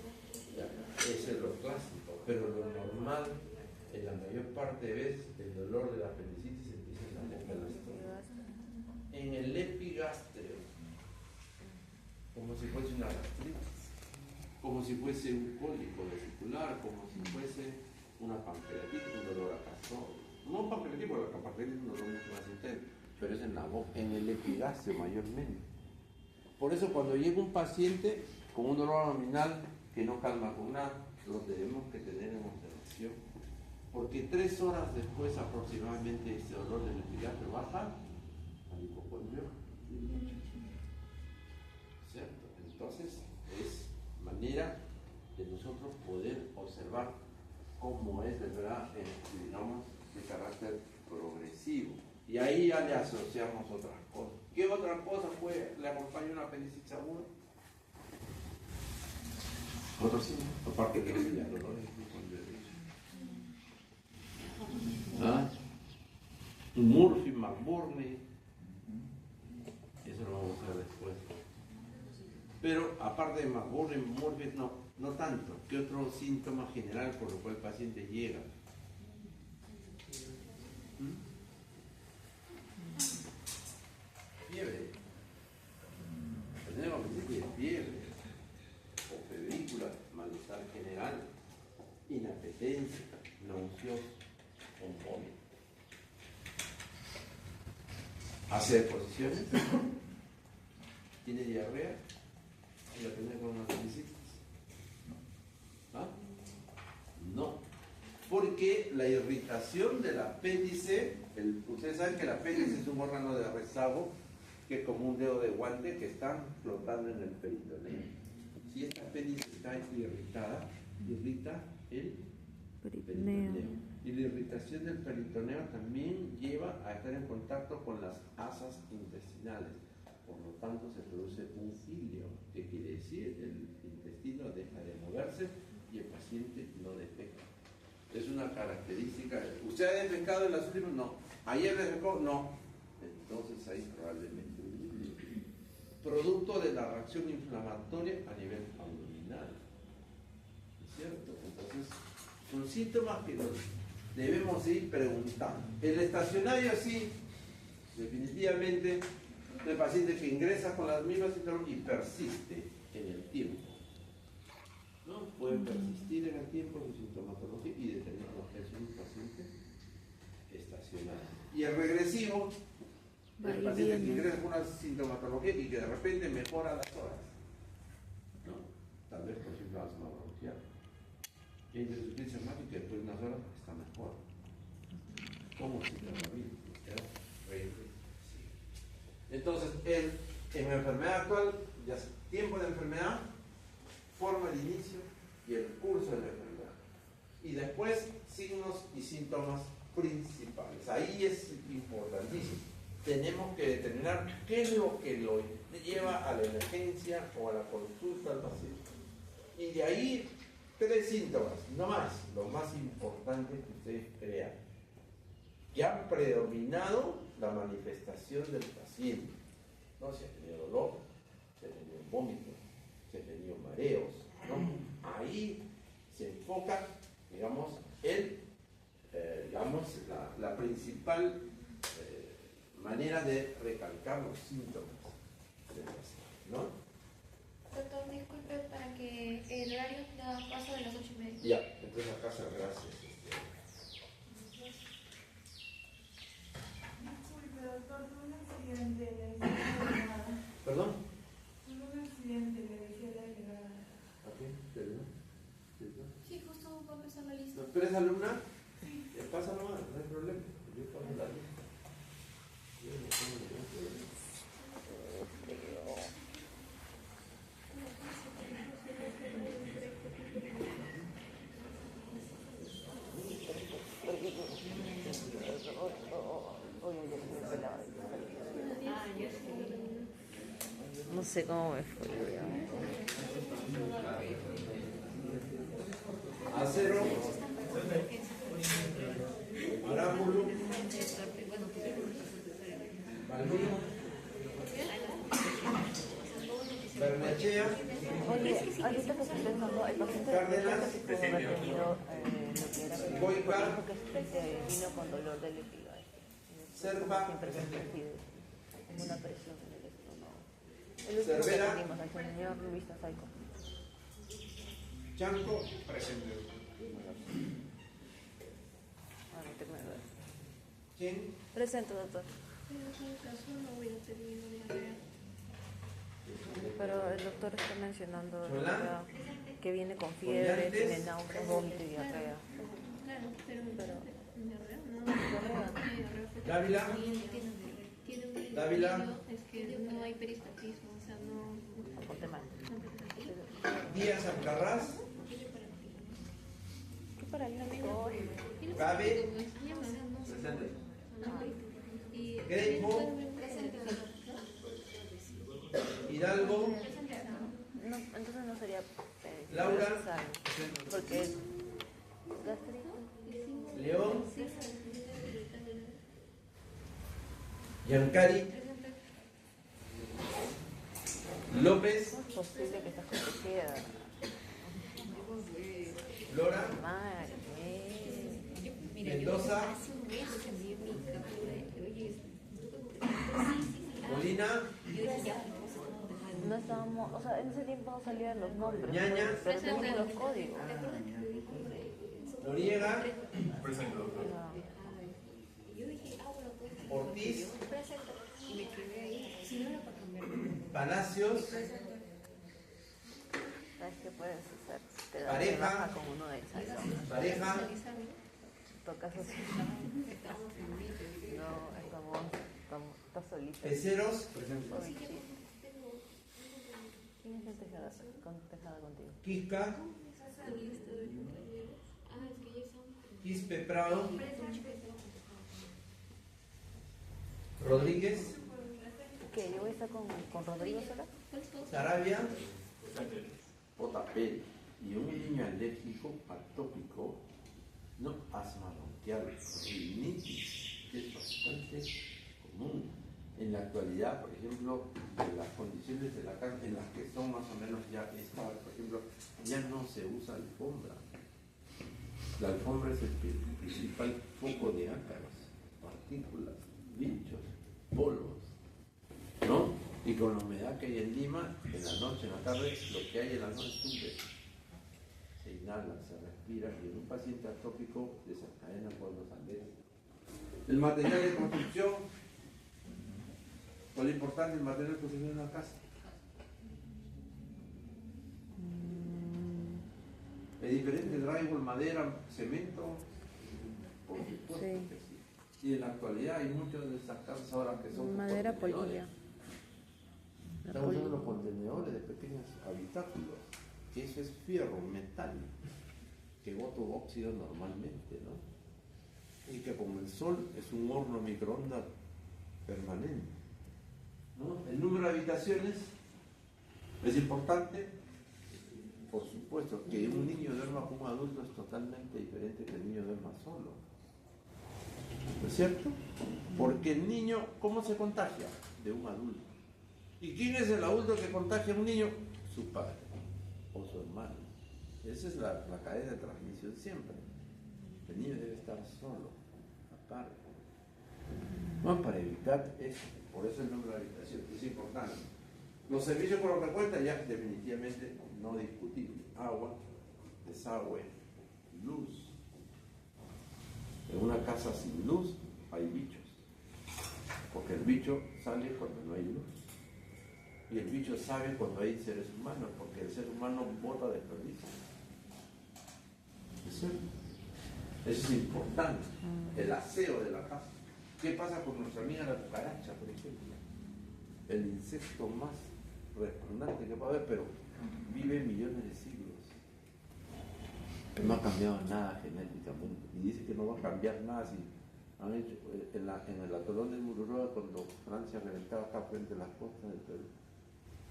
Ese es lo clásico, pero lo normal, en la mayor parte de veces, el dolor de la apendicitis empieza en la boca del estómago. En el epigastrio, como si fuese una gastritis, como si fuese un cólico vesicular, como si fuese una pancreatitis, un dolor a cazón. No pancreatitis, porque la pancreatitis es un dolor mucho más intenso, pero es en la boca, en el epigastrio mayormente. Por eso cuando llega un paciente con un dolor abdominal que no calma con nada, lo tenemos que tener en observación, porque 3 horas después aproximadamente este dolor del epigastrio baja al hipocondrio, ¿cierto? Entonces es manera de nosotros poder observar cómo es de verdad, digamos, de carácter progresivo. Y ahí ya le asociamos otras cosas. ¿Qué otra cosa le acompaña una apendicitis aguda? Otro sí, aparte de los dolores un Murphy, McBurney, eso lo vamos a ver después. Pero aparte de McBurney, Murphy, no tanto. ¿Qué otro síntoma general por lo cual el paciente llega? Fiebre. Tenemos que decir fiebre, o febrícula, malestar general, inapetencia, nauseoso, con vómito. ¿Hace posiciones? ¿Tiene diarrea? ¿Y la tiene con una apendicitis? ¿Ah? No. Porque la irritación del apéndice, ustedes saben que el apéndice es un órgano de rezago que es como un dedo de guante que está flotando en el peritoneo. Si esta apéndice está irritada, irrita el peritoneo. Y la irritación del peritoneo también lleva a estar en contacto con las asas intestinales. Por lo tanto, se produce un filio, que quiere decir el intestino deja de moverse y el paciente no defeca. Es una característica. ¿Usted ha defecado en las últimas? No. ¿Ayer defecó? No. Entonces ahí probablemente producto de la reacción inflamatoria a nivel abdominal. ¿Es cierto? Entonces, son síntomas que nos debemos ir preguntando. El estacionario sí, definitivamente, el paciente que ingresa con las mismas síntomas y persiste en el tiempo. ¿No? Puede persistir en el tiempo los síntomas. sintomatología y determinamos que es un paciente estacionario. Y el regresivo, el paciente que ingresa con una sintomatología y que de repente mejora las horas. ¿No? Tal vez, por ejemplo, asma bronquial. Que insuficiencia más y que después de unas horas está mejor. ¿Cómo se llama bien? Entonces, en la enfermedad actual, ya es tiempo de enfermedad, forma de inicio y el curso de la enfermedad. Y después, signos y síntomas principales. Ahí es importantísimo. Tenemos que determinar qué es lo que lo lleva a la emergencia o a la consulta al paciente. Y de ahí, 3 síntomas, no más, los más importantes que ustedes crean, que han predominado la manifestación del paciente. ¿No? Si ha tenido dolor, si ha tenido vómito, si ha tenido mareos, ¿no? Ahí se enfoca, digamos, la principal manera de recalcar los síntomas del paciente, ¿no? Doctor, disculpe, para que el horario da paso de las 8:30. Ya, entonces acá se gracias. Disculpe, doctor, tuve un accidente, le decía la delegada. ¿Perdón? Tuve un accidente, le decía la delegada. ¿A quién? ¿Terminó? Sí, justo va a empezar la lista. ¿Tú eres alumna? Sí. Pasa nomás, no hay problema. Yo paso la lista. Yo no tengo ningún problema. No sé cómo me fue. Acero, arámbulo, balbino, Bernechea, Oye, ahorita que estoy pensando, el paciente Cárdenas, que pudo haber tenido lo que era Goica, que vino con dolor del vejiga. Serpa, Siempre como una presión en el estómago. El último que Cervera, tuvimos, el señor Luis Saico. Chanco, Presente. ¿quién? Presente, doctor. En algún caso no hubiera tenido diarrea. Pero el doctor está mencionando Cholán, que viene con fiebre, Collantes, tiene náuseas, vómito y diarrea. Claro, pero diarrea no. Diarrea. Dávila, Tiene un Dávila. es que no hay peristaltismo, o sea, no. Ponte mal. Díaz Alcarraz, ¿Qué paralítico? Gabe, Y Greco, Hidalgo, No, entonces no sería Laura, necesario, porque es gastritis. León, Yancari, López, ¿Cómo es posible que estás protegida? Lora, Madre. Mendoza, Molina, No estábamos, o sea, en ese tiempo no salían los nombres, Ñaña. pero teníamos los códigos. Noriega, Presente, doctor. Ortiz, Palacios, ¿Sabes qué puedes hacer? Te das Pareja. de baja con uno de ensayo. Pareja, Tocas así. No, estás solita. Peceros, Oye, sí. ¿Quién es el tejada contigo? Quisca, Quispe Prado, Rodríguez, ¿Qué? ¿Yo voy a estar con Rodrigo sola? Sarabia, Potapel y un niño alérgico atópico, no asma bronquial, rinitis, que es bastante común. En la actualidad, por ejemplo, en las condiciones de la casa en las que son más o menos ya estables, por ejemplo, ya no se usa alfombra. La alfombra es el principal foco de ácaros, partículas, bichos, polvos, ¿no? Y con la humedad que hay en Lima, en la noche, en la tarde, lo que hay en la noche es un beso. se inhala, se respira, y en un paciente atópico desencadena por los alveolos. El material de construcción, ¿cuál es importante el material de construcción de una casa? ¿Es diferente drywall, madera, cemento? Por supuesto Sí. que sí. Y en la actualidad hay muchas de estas casas ahora que son Madera contenedores. polilla. La Estamos usando polilla. los contenedores de pequeños habitáculos, que eso es fierro, metal, que bota óxido normalmente, ¿no? Y que como el sol es un horno microondas permanente, ¿no? El número de habitaciones es importante, por supuesto, que un niño duerma con un adulto es totalmente diferente que el niño duerma solo, ¿no es cierto? Porque el niño, ¿cómo se contagia? De un adulto. ¿Y quién es el adulto que contagia a un niño? Su padre o su hermano. Esa es la cadena de transmisión siempre. El niño debe estar solo, aparte. No, para evitar eso. Por eso el número de habitación es importante. Los servicios por lo que cuenta ya definitivamente no discutible. Agua, desagüe, luz. En una casa sin luz hay bichos. Porque el bicho sale cuando no hay luz. Y el bicho sabe cuando hay seres humanos, porque el ser humano bota desperdicio. ¿Es cierto? Eso es importante. El aseo de la casa. ¿Qué pasa con nuestra amiga la cucaracha, por ejemplo? El insecto más repugnante que puede haber, pero vive millones de siglos. No ha cambiado nada genéticamente. Y dice que no va a cambiar nada si han hecho en el atolón de Mururoa, cuando Francia reventaba acá frente a las costas del Perú.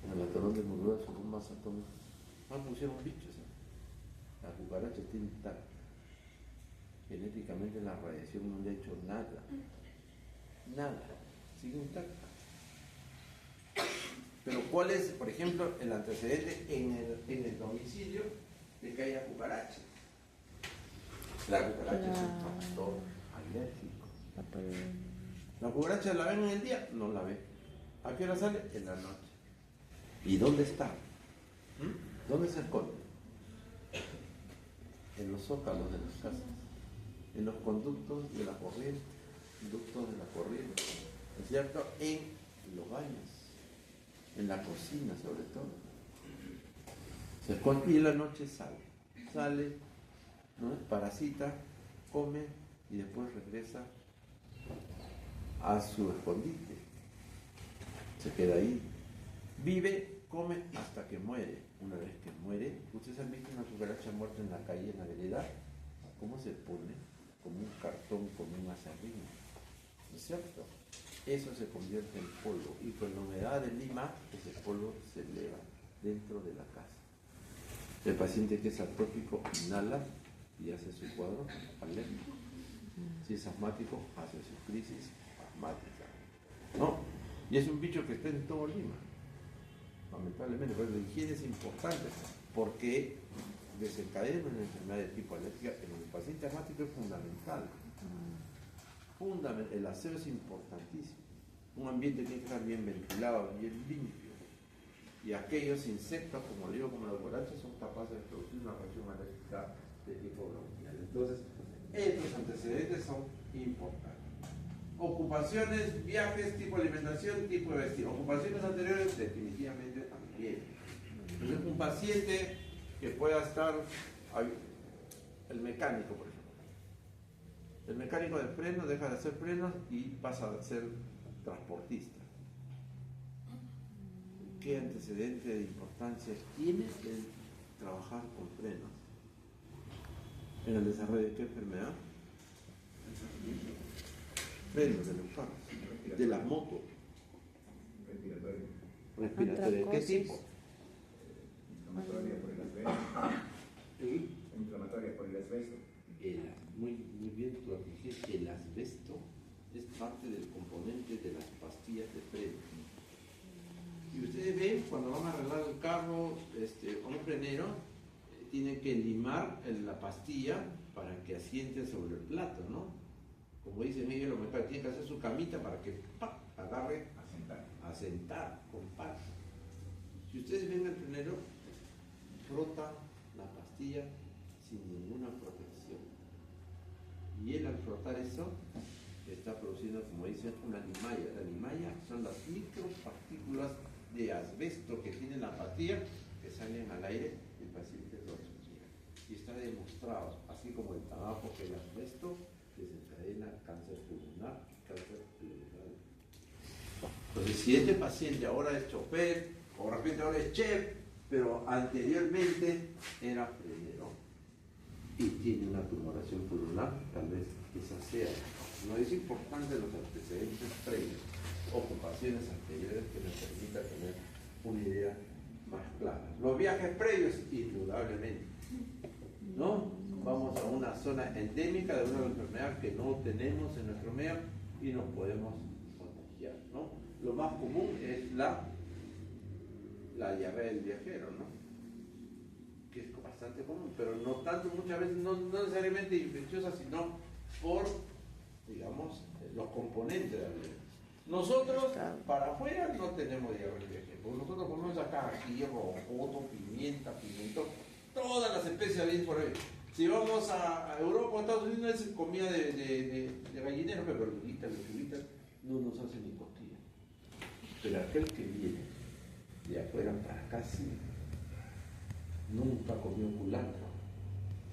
En el atolón de Mururoa son bombas atómicas. No pusieron bichos. La cucaracha está intacta. Genéticamente la radiación no le ha hecho nada. Nada. Sigue intacta. Pero ¿cuál es, por ejemplo, el antecedente en el domicilio de que haya cucaracha? La cucaracha es un factor alérgico. ¿La cucaracha la ven en el día? No la ven. ¿A qué hora sale? En la noche. ¿Y dónde está? ¿Dónde se esconde? En los zócalos de las casas, en los conductos de la corriente, ¿no es cierto? En los baños, en la cocina sobre todo. Se esconde y en la noche sale, ¿no? Parasita, come y después regresa a su escondite. Se queda ahí, vive, come hasta que muere. Una vez que muere, ¿ustedes han visto una cucaracha muerta en la calle, en la vereda? ¿Cómo se pone? Como un cartón con un aserrín, ¿no es cierto? Eso se convierte en polvo y con la humedad de Lima ese polvo se eleva dentro de la casa. El paciente que es atópico inhala y hace su cuadro alérgico. Si es asmático, hace su crisis asmática. ¿No? Y es un bicho que está en todo Lima. Lamentablemente, pero la higiene es importante porque desencadena una enfermedad de tipo alérgica en el paciente asmático es fundamental. El aseo es importantísimo. Un ambiente tiene que estar bien ventilado, bien limpio. Y aquellos insectos, como le digo, como las cucarachas, son capaces de producir una reacción alérgica de tipo bronquial. Entonces, estos antecedentes son importantes. Ocupaciones, viajes, tipo de alimentación, tipo de vestir. Ocupaciones anteriores, definitivamente también. Entonces, un paciente que pueda estar, el mecánico, por ejemplo. El mecánico de frenos deja de hacer frenos y pasa a ser transportista. ¿Qué antecedente de importancia tiene el trabajar con frenos? ¿En el desarrollo de qué enfermedad? Frenos de los carros, de las motos. Respiratorio. ¿De qué tipo? Inflamatoria por el asbesto. Inflamatoria por el asbesto. Muy bien, tú dijiste, el asbesto es parte del componente de las pastillas de freno. Y ustedes ven, cuando van a arreglar el carro, un frenero tiene que limar la pastilla para que asiente sobre el plato, ¿no? Como dice Miguel, lo mejor tiene que hacer su camita para que agarre a sentar con paz. Si ustedes ven el frenero, frota la pastilla sin ninguna protección. Y él al frotar eso está produciendo, como dicen, una limalla. La limalla son las micropartículas de asbesto que tiene la patilla que salen al aire y el paciente lo respira. Y está demostrado, así como el tabaco, que el asbesto desencadena cáncer pulmonar y cáncer pleural. Entonces, si este paciente ahora es chofer, o de repente ahora es chef, pero anteriormente era plenero y tiene una tumoración pulmonar, tal vez esa sea. No es importante los antecedentes previos, ocupaciones anteriores que nos permitan tener una idea más clara. Los viajes previos, indudablemente, ¿no? Vamos a una zona endémica de una enfermedad que no tenemos en nuestro medio y nos podemos contagiar, ¿no? Lo más común es la diarrea del viajero, ¿no? Que es bastante común, pero no tanto, muchas veces no necesariamente infecciosa, sino por, digamos, los componentes de la vida. Nosotros, para afuera, no tenemos diarrea del viajero, porque nosotros comemos acá ají, rojoto, pimienta, pimentón, todas las especies habidas por ahí. Si vamos a Europa o Estados Unidos, es comida de gallinero, pero verdulitas, lechuguitas, no nos hacen ni costillas. Pero aquel que viene de afuera para acá sí, nunca comió culantro,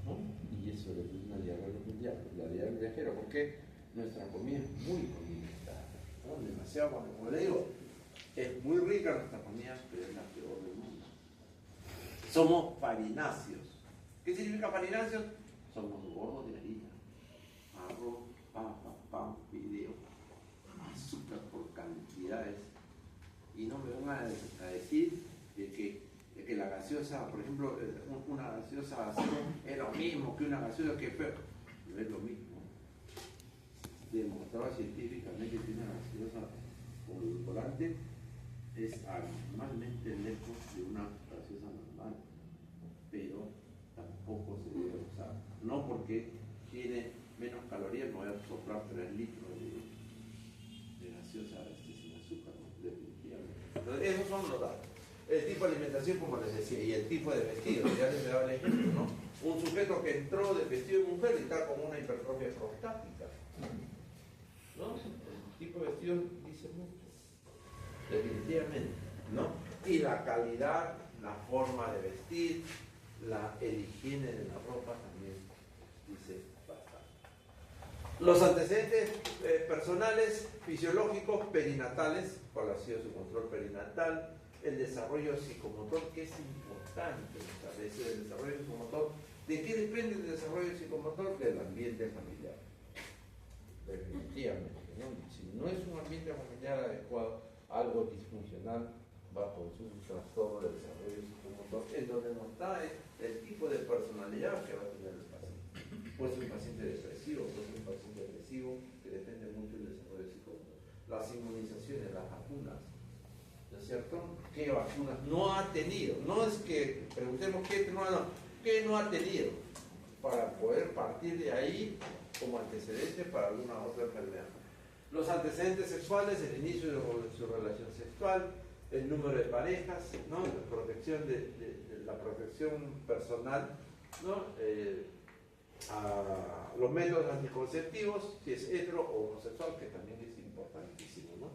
¿no? Y eso es una diarrea mundial, la diarrea del viajero, porque nuestra comida es muy condimentada, ¿no? Demasiado, como le digo, es muy rica nuestra comida, pero es la peor del mundo. Somos farináceos. ¿Qué significa farináceos? Somos gordos de harina, arroz, papa, pan, fideo, azúcar por cantidades. Y no me van a decir de que la gaseosa, por ejemplo, una gaseosa es lo mismo que una gaseosa que es feo. No es lo mismo. Demostrado científicamente que una gaseosa con edulcorante es abismalmente lejos de una gaseosa normal, pero tampoco se debe usar. No porque tiene menos calorías, me voy a soplar 3 litros de gaseosa sin azúcar, ¿no? Definitivamente. Entonces, esos son los datos. El tipo de alimentación, como les decía, y el tipo de vestido, ya les daba el ejemplo, ¿no? Un sujeto que entró de vestido de mujer y está con una hipertrofia prostática, ¿no? El tipo de vestido dice mucho, definitivamente, ¿no? Y la calidad, la forma de vestir, el higiene de la ropa también dice bastante. Los antecedentes personales, fisiológicos, perinatales, cuál ha sido su control perinatal, el desarrollo psicomotor, que es importante establecer el desarrollo psicomotor. ¿De qué depende el desarrollo psicomotor? Del ambiente familiar. Definitivamente, ¿no? Si no es un ambiente familiar adecuado, algo disfuncional va a producir un trastorno del desarrollo psicomotor, en donde no está el tipo de personalidad que va a tener el paciente. Puede ser un paciente depresivo, puede ser un paciente agresivo, que depende mucho del desarrollo psicomotor. Las inmunizaciones, las vacunas, ¿no es cierto? ¿Qué vacunas no ha tenido? No es que preguntemos qué no ha tenido, para poder partir de ahí como antecedente para alguna otra enfermedad. Los antecedentes sexuales, el inicio de su relación sexual, el número de parejas, ¿no? La protección la protección personal, ¿no? A los métodos anticonceptivos, si es hetero o homosexual, que también es importantísimo, ¿no?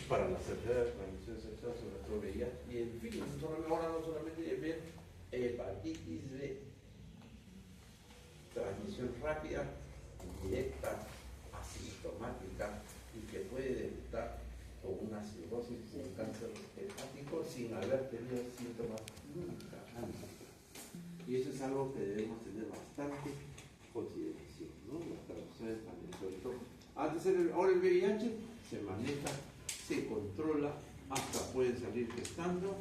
Para las enfermedades de transmisión sexual, sobre todo VIH, y en fin, ahora no solamente bien, hepatitis B, transmisión rápida, directa, asintomática, y que puede debutar con una cirrosis, un cáncer hepático, sin haber tenido síntomas nunca antes. Y eso es algo que debemos tener bastante consideración, ¿no? Las traducciones también, sobre todo. Ahora el VIH se maneja, se controla, hasta pueden salir gestando,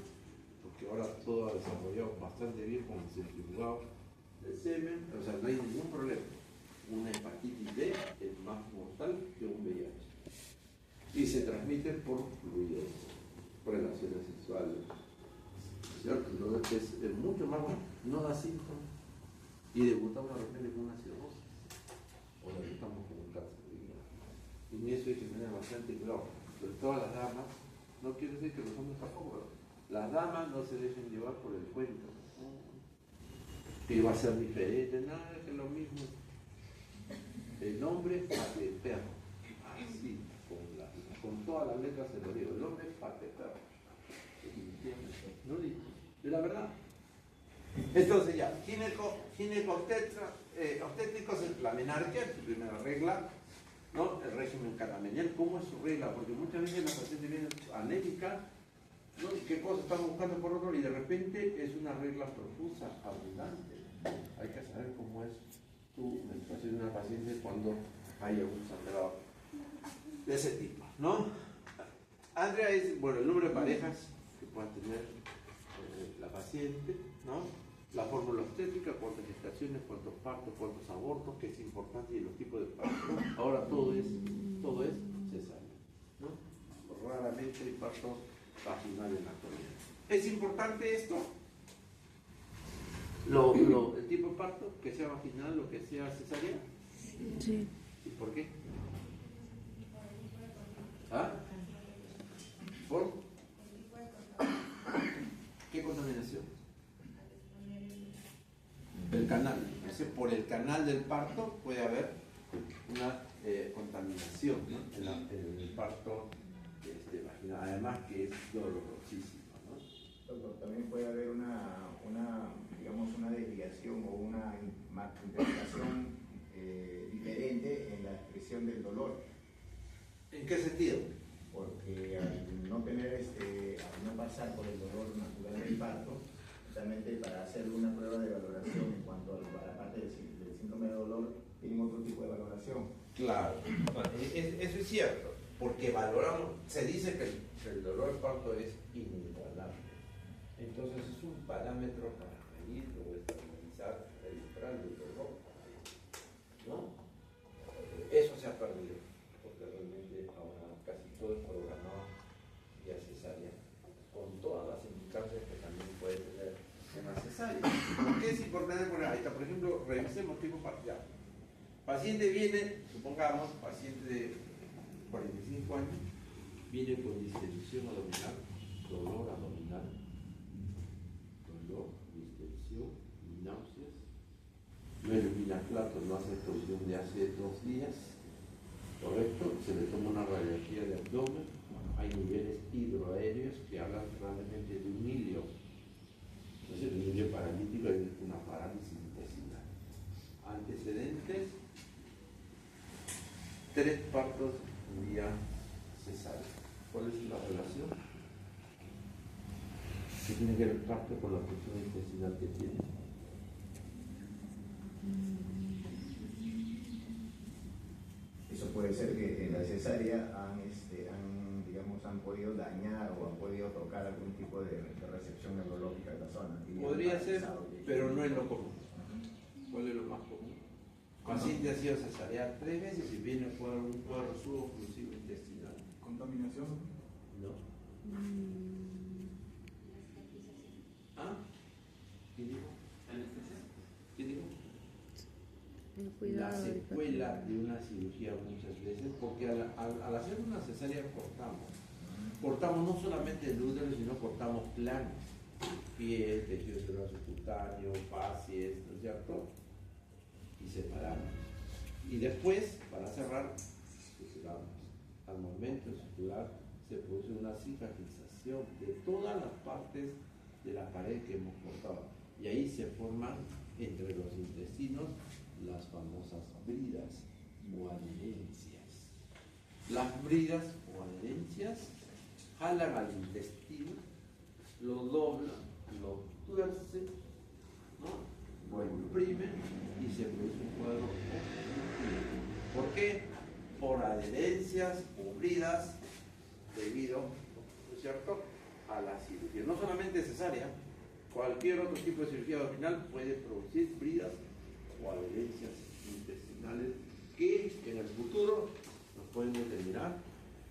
porque ahora todo ha desarrollado bastante bien con el centrifugado del semen, o sea, no hay ningún problema. Una hepatitis B es más mortal que un VIH. Y se transmite por fluidos, por relaciones sexuales, ¿cierto? Entonces es mucho más bueno, no da síntomas. Y debutamos de repente con una cirrosis, o debutamos con un cáncer de hígado. Y en eso hay que tener bastante cuidado. Sobre todo las damas, no quiero decir que los hombres tampoco, pero las damas no se dejen llevar por el cuento. que va a ser diferente, nada, es lo mismo. El nombre Pateperro, así, con todas las letras se lo digo, el nombre es Pateperro. ¿No? De la verdad. Entonces ya, obstétricos es la menarquia, es su primera regla, ¿no? El régimen catamenial, ¿cómo es su regla? Porque muchas veces la paciente viene anémica, ¿no? ¿Y qué cosa estamos buscando por otro? Y de repente es una regla profusa, abundante. Hay que saber cómo es tu menstruación de una paciente cuando haya un sangrado de ese tipo, ¿no? Andrea es, bueno, el número de parejas que pueda tener la paciente, ¿no? La fórmula obstétrica, cuántas gestaciones, cuántos partos, cuántos abortos, que es importante, y los tipos de partos. Ahora todo es cesárea, ¿no? Raramente hay parto vaginal en la actualidad. ¿Es importante esto? El tipo de parto, que sea vaginal o que sea cesárea. Sí. ¿Y por qué? ¿Ah? ¿Por? ¿Qué contaminación? El canal. Por el canal del parto puede haber una contaminación, ¿no? en el parto vaginal, además que es dolorosísimo, ¿no? Doctor, también puede haber digamos, una desviación o una interpretación diferente en la expresión del dolor. ¿En qué sentido? Porque al no tener al no pasar por el dolor natural del parto, realmente para hacer una prueba de valoración en cuanto a la parte del síndrome de dolor, tienen otro tipo de valoración. Claro, eso es cierto, porque valoramos, se dice que el dolor del parto es inigualable. Entonces es un parámetro para medir o estabilizar el umbral del dolor, ¿no? Eso se ha perdido, porque realmente ahora casi todo es programado vía cesárea, con todas las implicancias que también puede tener una cesárea. ¿Por qué es importante poner ahí está? Por ejemplo, revisemos tipo parcial. Paciente viene, supongamos, paciente de 45 años, viene con distensión abdominal, dolor abdominal, distensión, náuseas, no elimina platos, no hace exposición de hace 2 días, correcto, se le toma una radiografía de abdomen, hay niveles hidroaéreos que hablan realmente de un hilio, entonces el hilio paralítico es una parálisis intestinal. Antecedentes, 3 partos vía cesárea. ¿Cuál es la relación? ¿Qué tiene que ver el parto con la función intestinal que tiene? Eso puede ser que en la cesárea han podido dañar o han podido tocar algún tipo de recepción neurológica de la zona. Podría ser, pero no es lo común. ¿Cuál es lo más común? Paciente ha sido cesárea 3 veces y viene por un cuadro suboclusivo intestinal. ¿Contaminación? No. ¿Ah? ¿Qué digo? ¿Qué digo? La secuela de una cirugía muchas veces, porque al hacer una cesárea cortamos no solamente el útero, sino cortamos planos, piel, tejido celular subcutáneo, fascies, ¿no es cierto? Y separamos. Y después, para cerrar, suturamos. Al momento de suturar, se produce una cicatrización de todas las partes de la pared que hemos cortado. Y ahí se forman entre los intestinos las famosas bridas o adherencias. Las bridas o adherencias jalan al intestino, lo doblan, lo tuercen, ¿no? Lo imprimen y se produce un cuadro obstructivo. ¿Por qué? Por adherencias o bridas debido, ¿no es cierto?, a la cirugía. No solamente cesárea, cualquier otro tipo de cirugía abdominal puede producir bridas o adherencias intestinales que en el futuro nos pueden determinar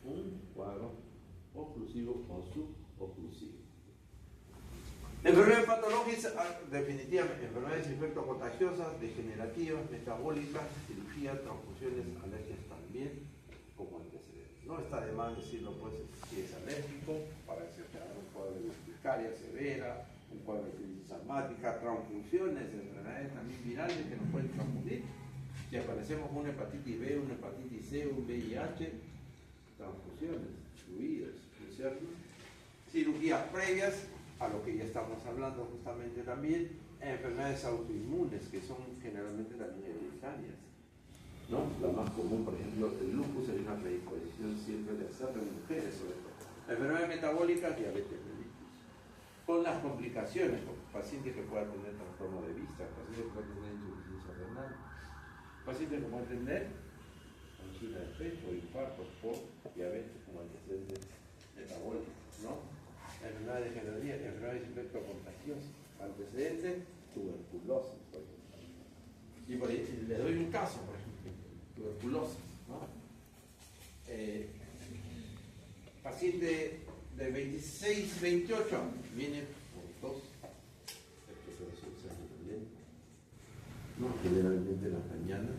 un cuadro oclusivo o suboclusivo. Enfermedades patológicas, definitivamente, enfermedades infectocontagiosas, degenerativas, metabólicas, cirugía, transfusiones, alergias también, como antecedentes. No está de más decirlo, pues, si es alérgico, para que se un cuadro de urticaria severa, un puede haber crisis asmática, transfusiones, enfermedades también virales que nos pueden transfundir. Si aparecemos con una hepatitis B, una hepatitis C, un VIH, transfusiones, fluidos, ¿no es cierto? Cirugías previas a lo que ya estamos hablando justamente también, enfermedades autoinmunes que son generalmente también hereditarias, ¿no? La más común, por ejemplo, el lupus, hay una predisposición siempre de hacerlo en mujeres, sobre todo. Enfermedades metabólicas, diabetes mellitus, con las complicaciones, con pacientes que puedan tener trastorno de vista, pacientes que puedan tener insuficiencia renal, pacientes que puedan tener angina de pecho, infartos por diabetes como antecedentes metabólicos, ¿no? Enfermedades degenerativas, enfermedades infectocontagiosas, antecedentes, tuberculosis, por ejemplo. Y por ahí, les doy un caso, por ejemplo, tuberculosis, ¿no? Paciente de 26, 28 viene por tos, ¿no? Generalmente en las mañanas.